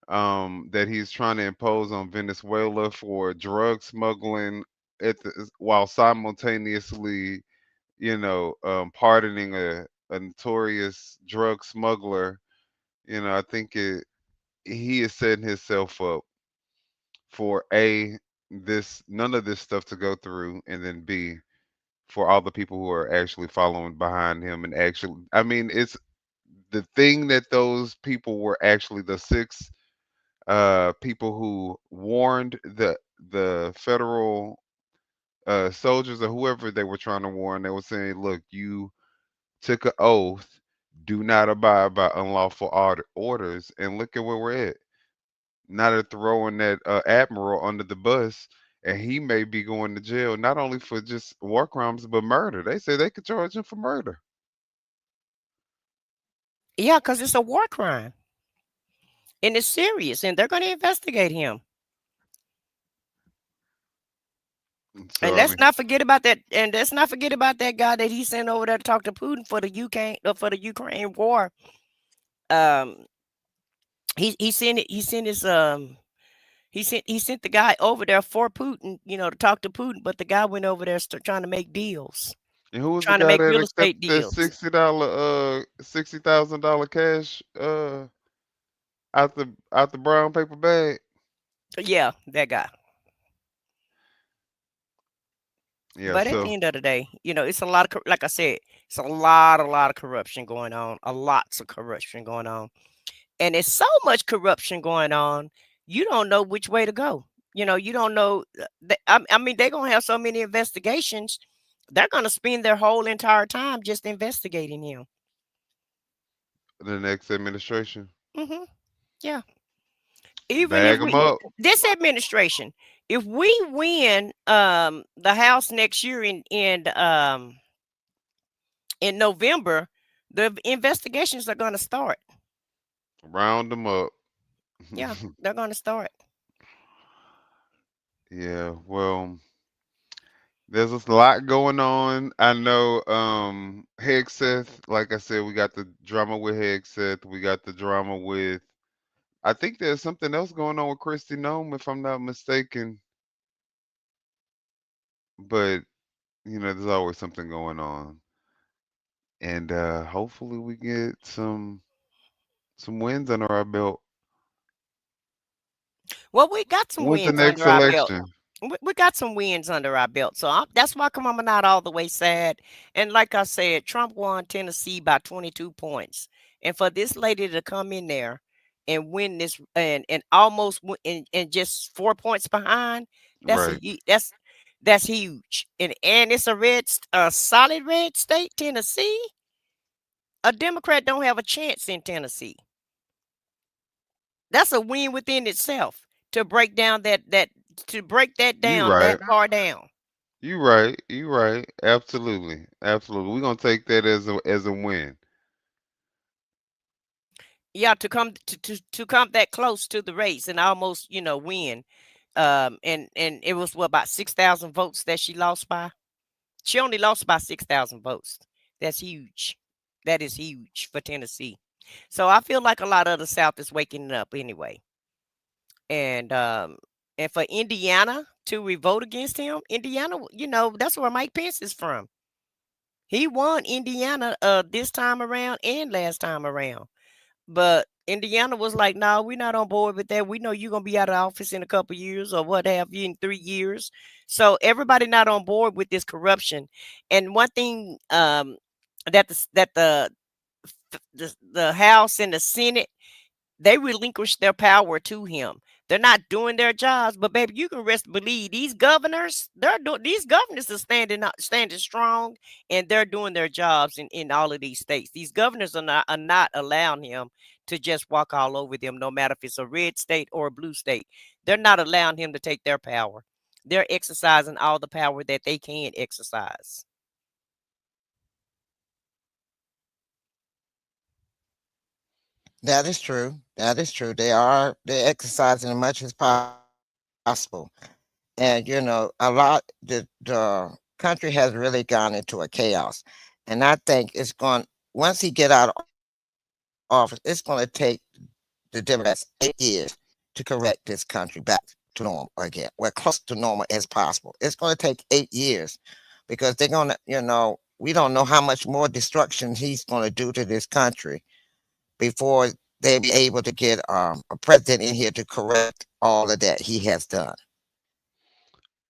that he's trying to impose on Venezuela for drug smuggling while simultaneously, pardoning a notorious drug smuggler, I think he is setting himself up for none of this stuff to go through, and then B, for all the people who are actually following behind him and actually, I mean, it's the thing that those people were actually the six people who warned the federal soldiers or whoever they were trying to warn. They were saying, look, you took an oath, do not abide by unlawful orders, and look at where we're at. Now they're throwing that admiral under the bus, and he may be going to jail not only for just war crimes but murder. They say they could charge him for murder. Yeah, because it's a war crime. And it's serious, and they're going to investigate him. So, And let's not forget about that. And let's not forget about that guy that he sent over there to talk to Putin for the Ukraine war. He sent the guy over there for Putin, to talk to Putin, but the guy went over there trying to make deals. And who was the Trying to guy make that real estate accepted that deals. $60,000 cash out the brown paper bag? Yeah, that guy. Yeah, But at so the end of the day, it's a lot of, like I said, it's a lot of corruption going on. Lots of corruption going on. And it's so much corruption going on, you don't know which way to go. You don't know. I mean, they're going to have so many investigations. They're going to spend their whole entire time just investigating him. the next administration. Mm-hmm. Yeah. Even Bag them up. this administration, if we win the House next year in November, the investigations are going to start. Round them up. Yeah, they're going to start. Yeah, well, there's a lot going on. I know Hegseth, like I said, we got the drama with Hegseth. We got the drama with, I think there's something else going on with Kristi Noem, if I'm not mistaken. But, there's always something going on. And hopefully we get some wins under our belt. Well, we got some When's the wins next under our belt. election? We got some wins under our belt. So that's why I'm not all the way sad. And like I said, Trump won Tennessee by 22 points. And for this lady to come in there and win this and almost and just 4 points behind, Right. that's huge. And it's a solid red state, Tennessee. A Democrat don't have a chance in Tennessee. That's a win within itself to break down that You right. far down. You right. You right. Absolutely. Absolutely. We're gonna take that as a win. Yeah, to come that close to the race and almost, win. And it was about 6,000 votes that she lost by. She only lost by 6,000 votes. That's huge. That is huge for Tennessee. So I feel like a lot of the South is waking up anyway. And for Indiana to revote against him, Indiana, that's where Mike Pence is from. He won Indiana this time around and last time around. But Indiana was like, no, we're not on board with that. We know you're going to be out of office in a couple of years or what have you, in 3 years. So everybody not on board with this corruption. And one thing that the House and the Senate, they relinquished their power to him. They're not doing their jobs, but baby, you can rest believe these governors, these governors are standing strong, and they're doing their jobs in all of these states. These governors are not allowing him to just walk all over them, no matter if it's a red state or a blue state. They're not allowing him to take their power. They're exercising all the power that they can exercise. That is true. That is true. They're exercising as much as possible. And the country has really gone into a chaos. And I think once he get out of office, it's going to take the Democrats 8 years to correct this country back to normal again. We're close to normal as possible. It's going to take 8 years because they're going to, we don't know how much more destruction he's going to do to this country before they be able to get a president in here to correct all of that he has done.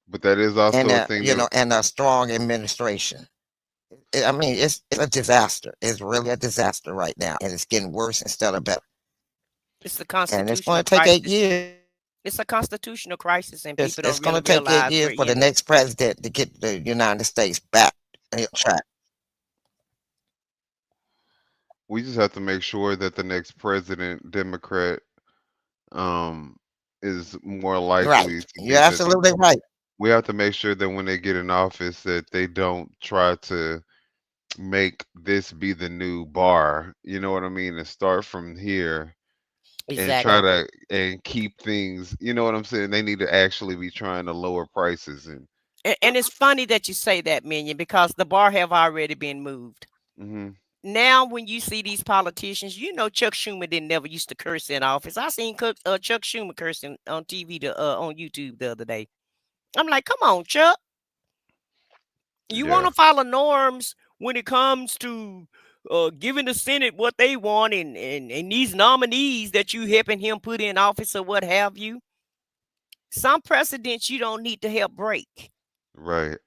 But that is also And a thing and a strong administration. I mean, it's a disaster. It's really a disaster right now, and it's getting worse instead of better. It's the And constitutional it's going to take crisis. 8 years. It's a constitutional crisis, and It's people don't going to really take 8 realize years we're for the in it. next president to get the United States back on track. we just have to make sure that the next president, Democrat, is more Right. likely to You're be that absolutely right. we have to make sure that when they get in office that they don't try to make this be the new bar. You know what I mean? And start from here and try Exactly. to and keep things, you know what I'm saying? They need to actually be trying to lower prices And it's funny that you say that, Minion, because the bar have already been moved. hmm Now, when you see these politicians, Chuck Schumer didn't never used to curse in office. I seen Chuck Schumer cursing on TV on YouTube the other day. I'm like, come on, Chuck. You want Yeah. to follow norms when it comes to giving the Senate what they want and these nominees that you helping him put in office or what have you. Some precedents you don't need to help break. Right.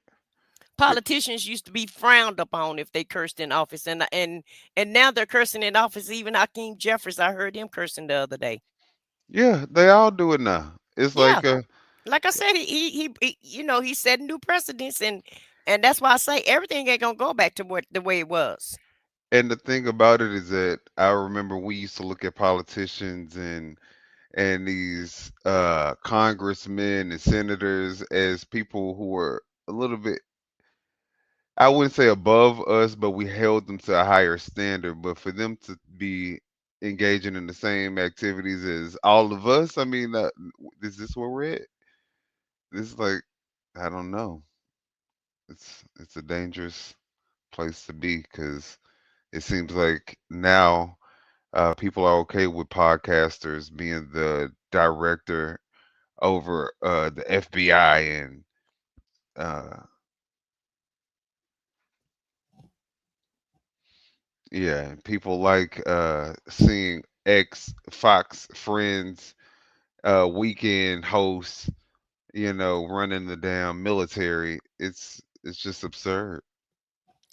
Politicians used to be frowned upon if they cursed in office, and now they're cursing in office. Even Hakeem Jeffries, I heard him cursing the other day. Yeah, they all do it now. It's Yeah, like like I said, he he's setting new precedents, and that's why I say everything ain't gonna go back to the way it was. and the thing about it is that I remember we used to look at politicians and these congressmen and senators as people who were a little bit, I wouldn't say above us, but we held them to a higher standard. But for them to be engaging in the same activities as all of us, I mean, is this where we're at? This is like, I don't know. It's a dangerous place to be because it seems like now people are okay with podcasters being the director over the FBI and uh, yeah, people like seeing ex Fox friends, weekend hosts, running the damn military. It's just absurd.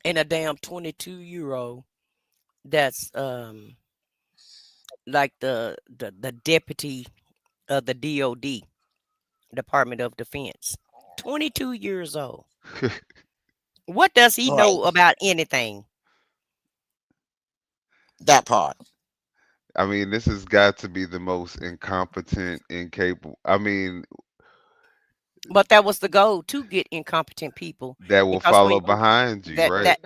And a damn 22-year-old that's like the deputy of the DOD, Department of Defense. 22 years old. What does he Right. know about anything? That part. I mean, this has got to be the most incompetent, incapable. I mean, But that was the goal, to get incompetent people, that will because when follow behind you, right?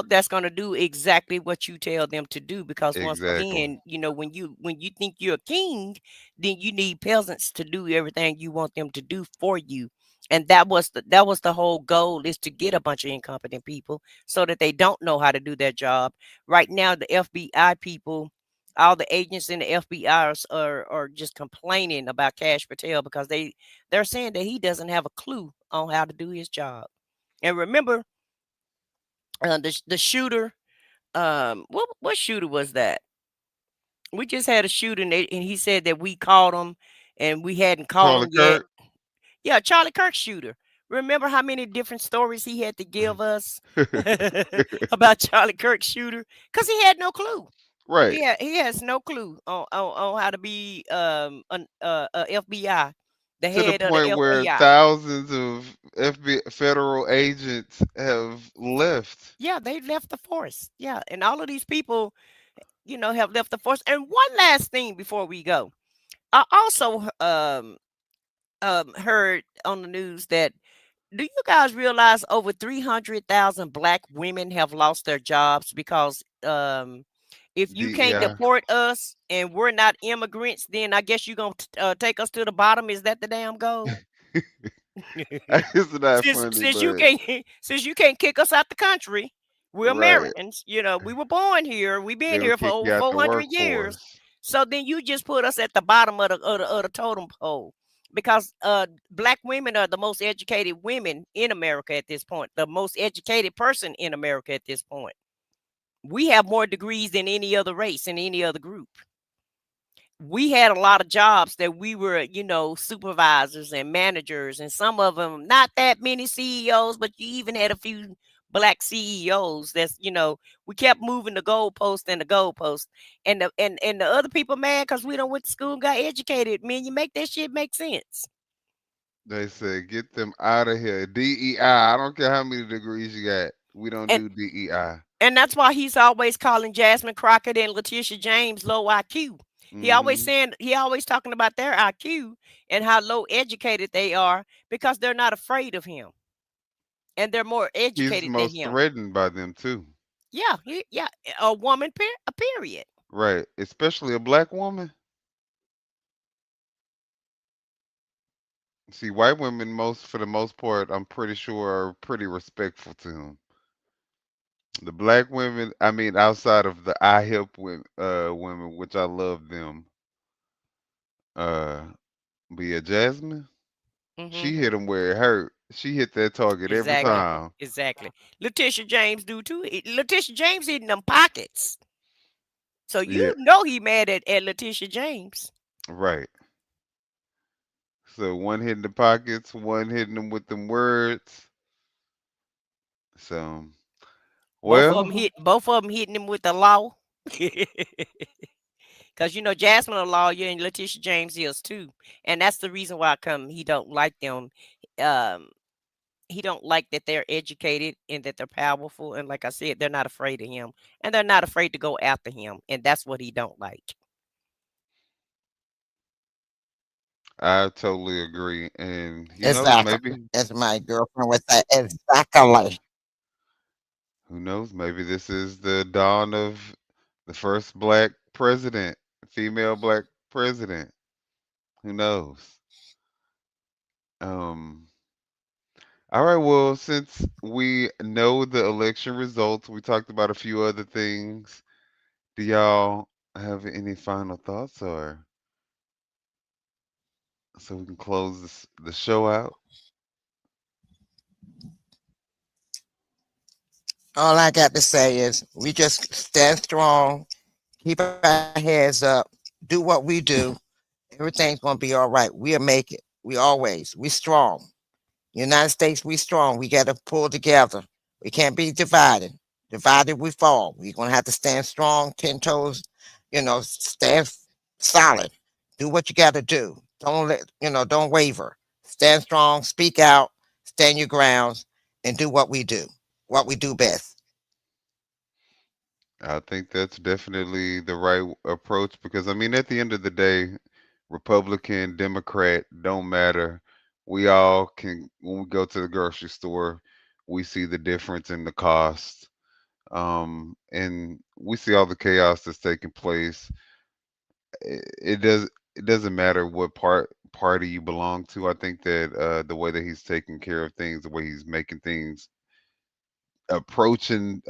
that's going to do exactly what you tell them to do. Because once Exactly. again, when you think you're a king, then you need peasants to do everything you want them to do for you. And that was the whole goal, is to get a bunch of incompetent people so that they don't know how to do their job. Right now, the FBI people, all the agents in the FBI are just complaining about Cash Patel, because they're saying that he doesn't have a clue on how to do his job. And remember, the shooter, what shooter was that? We just had a shooter, and he said that we caught him, and we hadn't caught Charlie him yet. Kirk. Yeah, Charlie Kirk shooter. Remember how many different stories he had to give us about Charlie Kirk shooter? Because he had no clue. Right. He has no clue on how to be a FBI, the To the head of the point where FBI. thousands of FBI federal agents have left. Yeah, they left the force. Yeah, and all of these people, have left the force. And one last thing before we go, I also heard on the news that, do you guys realize over 300,000 Black women have lost their jobs because if you can't DEI. deport us and we're not immigrants, then I guess you're going to take us to the bottom. Is that the damn goal? It's not funny, Since but you can't kick us out the country, we're right. Americans. We were born here. We've been They'll here for kick over you out the 400 years. workforce. So then you just put us at the bottom of the totem pole, because Black women are the most educated women in America at this point, the most educated person in America at this point. We have more degrees than any other race and any other group. We had a lot of jobs that we were, supervisors and managers, and some of them not that many CEOs, but you even had a few Black CEOs. We kept moving the goalpost and the goalpost, and the other people mad because we don't went to school and got educated. Man, you make that shit make sense. They said, get them out of here. DEI. I don't care how many degrees you got. We don't do DEI. And that's why he's always calling Jasmine Crockett and Letitia James low IQ. He always talking about their IQ and how low educated they are, because they're not afraid of him, and they're more educated He's than most him. threatened by them too. Yeah, a woman, period. Right, especially a Black woman. See, white women, for the most part, I'm pretty sure are pretty respectful to him. The Black women, I mean, outside of the IHIP women, which I love them. But yeah, Jasmine, she hit him where it hurt. She hit that target every time. Exactly. Letitia James do too. Letitia James hitting them pockets. So Yeah, he mad at Letitia James. right. So one hitting the pockets, one hitting them with them words. So, Both of well, them hitting him with the law. Because Jasmine a lawyer and Letitia James is too, and that's the reason why he don't like them. He don't like that they're educated and that they're powerful, and like I said, they're not afraid of him, and they're not afraid to go after him, and that's what he don't like. I totally agree. And Exactly. maybe As my girlfriend would say, exactly. who knows? Maybe this is the dawn of the first Black president, female Black president. Who knows? All right. Well, since we know the election results, we talked about a few other things. Do y'all have any final thoughts, or so we can close the show out? All I got to say is we just stand strong, keep our heads up, do what we do. Everything's going to be all right. We'll make it. We strong. United States, we strong. We got to pull together. We can't be divided. Divided, we fall. We're going to have to stand strong, 10 toes, stand solid. Do what you got to do. Don't waver. Stand strong, speak out, stand your grounds, and do what we do best. I think that's definitely the right approach because I mean, at the end of the day, Republican, Democrat, don't matter. We all can, when we go to the grocery store, we see the difference in the cost. And we see all the chaos that's taking place. It doesn't matter what party you belong to. I think that the way that he's taking care of things, the way he's making things, approaching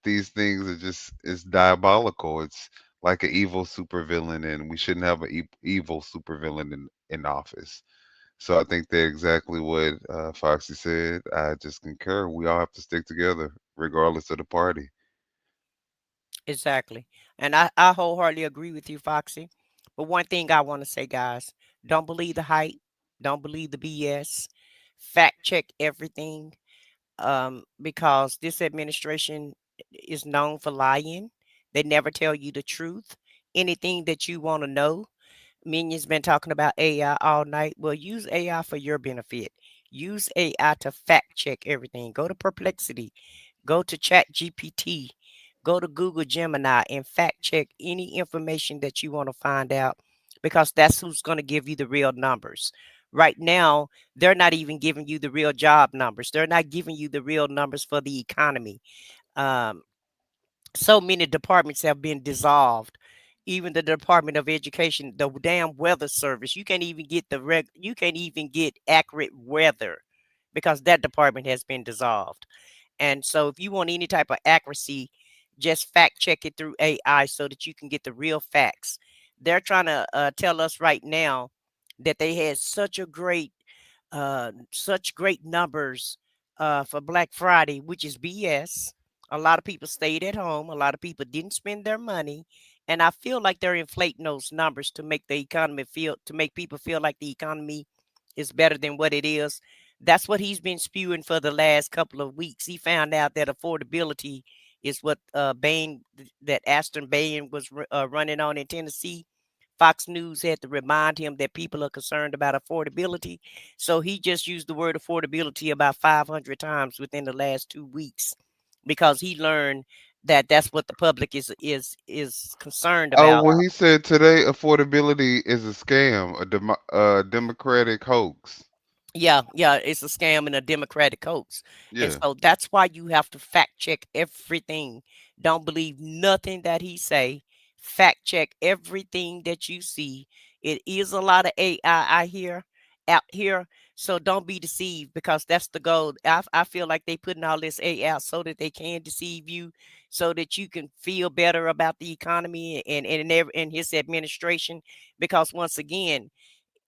these things is just is diabolical. It's like an evil supervillain, and we shouldn't have an evil supervillain in office. So I think that exactly what Foxy said. I just concur. We all have to stick together, regardless of the party. Exactly. And I wholeheartedly agree with you, Foxy. But one thing I want to say, guys, don't believe the hype. Don't believe the BS. Fact check everything. Because this administration is known for lying. They never tell you the truth. Anything that you want to know. Minion's been talking about AI all night. Well, use AI for your benefit. Use AI to fact check everything. Go to Perplexity. Go to Chat GPT. Go to Google Gemini and fact check any information that you want to find out because that's who's going to give you the real numbers. Right now, they're not even giving you the real job numbers. They're not giving you the real numbers for the economy. Um, so many departments have been dissolved. Even the Department of Education, the damn weather service, you can't even get you can't even get accurate weather because that department has been dissolved. And so if you want any type of accuracy, just fact check it through AI so that you can get the real facts. They're trying to tell us right now that they had such great numbers for Black Friday, which is BS. A lot of people stayed at home. A lot of people didn't spend their money. And I feel like they're inflating those numbers to make to make people feel like the economy is better than what it is. That's what he's been spewing for the last couple of weeks. He found out that affordability is what that Aston Bain was running on in Tennessee. Fox News had to remind him that people are concerned about affordability. So he just used the word affordability about 500 times within the last 2 weeks because he learned that that's what the public is concerned Oh, about. well, he said today affordability is a scam, a democratic hoax. Yeah, yeah, it's a scam and a democratic hoax. And Yeah. so that's why you have to fact check everything. Don't believe nothing that he say. Fact check everything that you see. It is a lot of AI out here. So don't be deceived because that's the goal. I feel like they putting all this AI out so that they can deceive you, so that you can feel better about the economy and his administration. Because once again,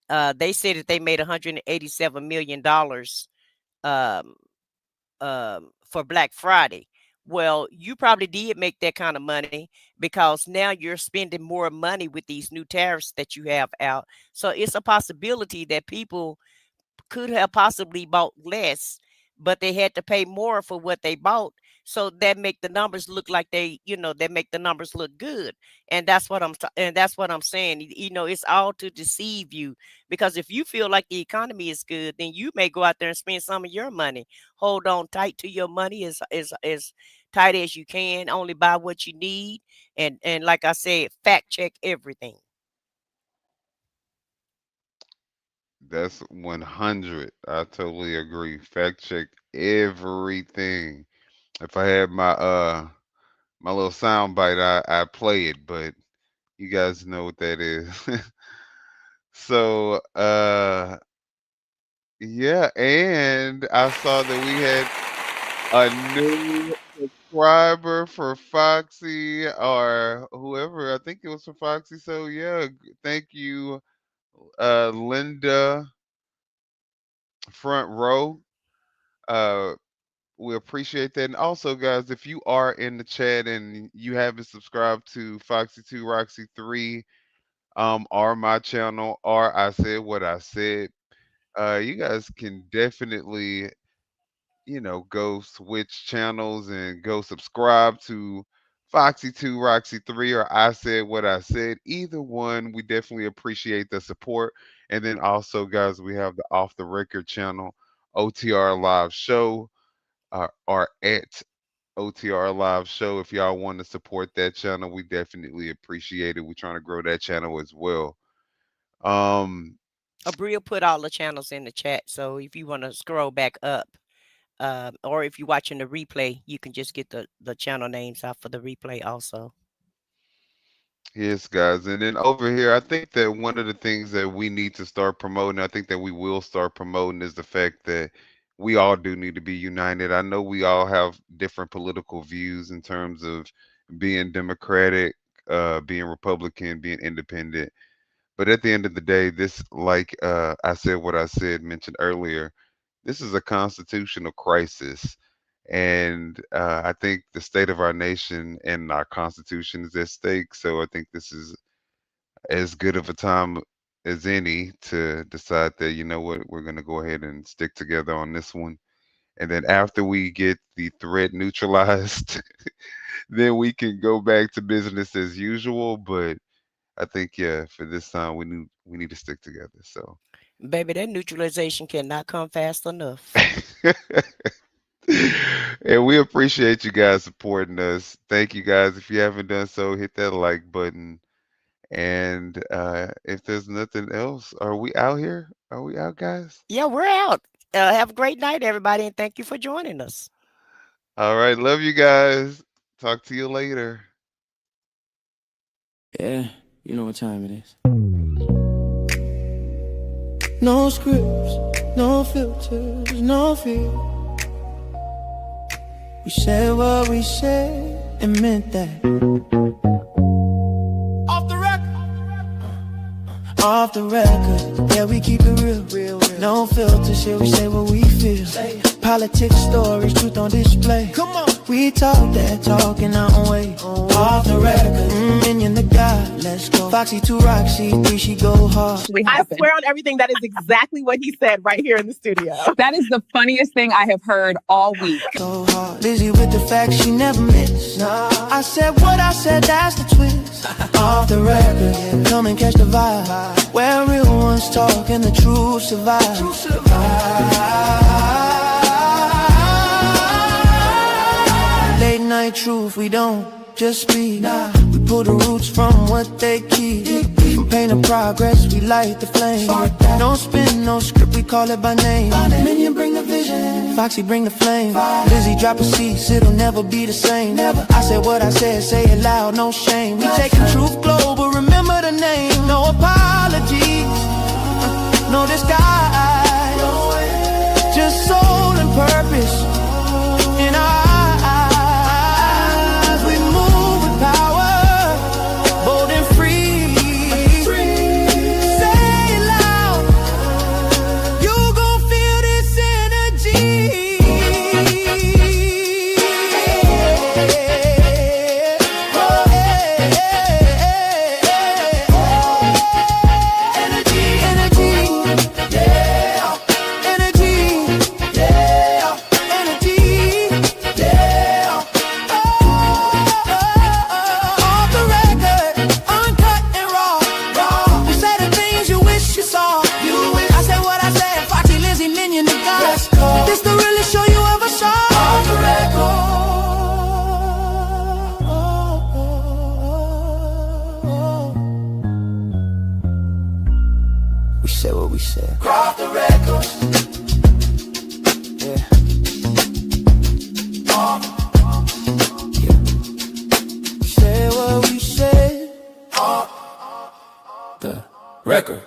they said that they made $187 million um, for Black Friday. Well, you probably did make that kind of money because now you're spending more money with these new tariffs that you have out. So it's a possibility that people could have possibly bought less, but they had to pay more for what they bought. So that make the numbers look like that make the numbers look good. And that's what I'm saying. It's all to deceive you because if you feel like the economy is good, then you may go out there and spend some of your money. Hold on tight to your money as tight as you can. Only buy what you need. And like I said, fact check everything. That's 100. I totally agree. Fact check everything. If I had my little sound bite, I play it, but you guys know what that is. So yeah, and I saw that we had a new subscriber for Foxy or whoever. I think it was for Foxy. So yeah, thank you, Linda Front Row. Uh we appreciate that. And also, guys, if you are in the chat and you haven't subscribed to Foxy 2 Roxy 3, or my channel, or I said what I said, you guys can definitely, go switch channels and go subscribe to Foxy 2 Roxy 3 or I said what I said. Either one, we definitely appreciate the support. And then also, guys, we have the Off the Record channel, OTR Live Show, or at OTR Live show. If y'all want to support that channel, we definitely appreciate it. We're trying to grow that channel as well. Abria put all the channels in the chat, so if you want to scroll back up, or if you're watching the replay, you can just get the channel names out for the replay also. Yes, guys. And then over here, I think that one of the things that we need to start promoting, I think that we will start promoting, is the fact that we all do need to be united. I know we all have different political views in terms of being Democratic, being Republican, being independent. But at the end of the day, this, like I said what I said, mentioned earlier, this is a constitutional crisis. And I think the state of our nation and our Constitution is at stake. So I think this is as good of a time as any to decide that, you know what, we're going to go ahead and stick together on this one. And then after we get the threat neutralized, then we can go back to business as usual. But I think, yeah, for this time, we need to stick together. So, baby, that neutralization cannot come fast enough. And we appreciate you guys supporting us. Thank you guys. If you haven't done so, hit that like button. And if there's nothing else, are we out here? Are we out, guys? Yeah, we're out. Have a great night, everybody, and thank you for joining us. All right. Love you guys. Talk to you later. Yeah, you know what time it is. No scripts, no filters, no fear. We said what we said and meant that. Off the record, yeah, we keep it real. No filter shit, we say what we feel. Politics, stories, truth on display. Come on, we talk that talk in our own way. Off the record, minion the God, let's go. Foxy 2 Roxy 3, she go hard. I swear on everything, that is exactly what he said right here in the studio. That is the funniest thing I have heard all week. So hard, busy with the facts, she never miss. Nah, I said what I said, that's the twist. Off the record, yeah, come and catch the vibe. Where real ones talk and the truth survive. Late night truth, we don't just speak. We pull the roots from what they keep. From pain to progress, we light the flame. No spin, no script, we call it by name. Minion bring the vision, Foxy bring the flame. Lizzie drop a cease, it'll never be the same. I said what I said, say it loud, no shame. We taking truth global, remember the name. No apologies, no disguise. Just soul and purpose in our eyes. We move with power, bold and free. Say it loud, you gon' feel this energy. This the realest show you ever saw. Off the record. We said what we said. Off the record. Yeah. Yeah. We said what we said. Off the record.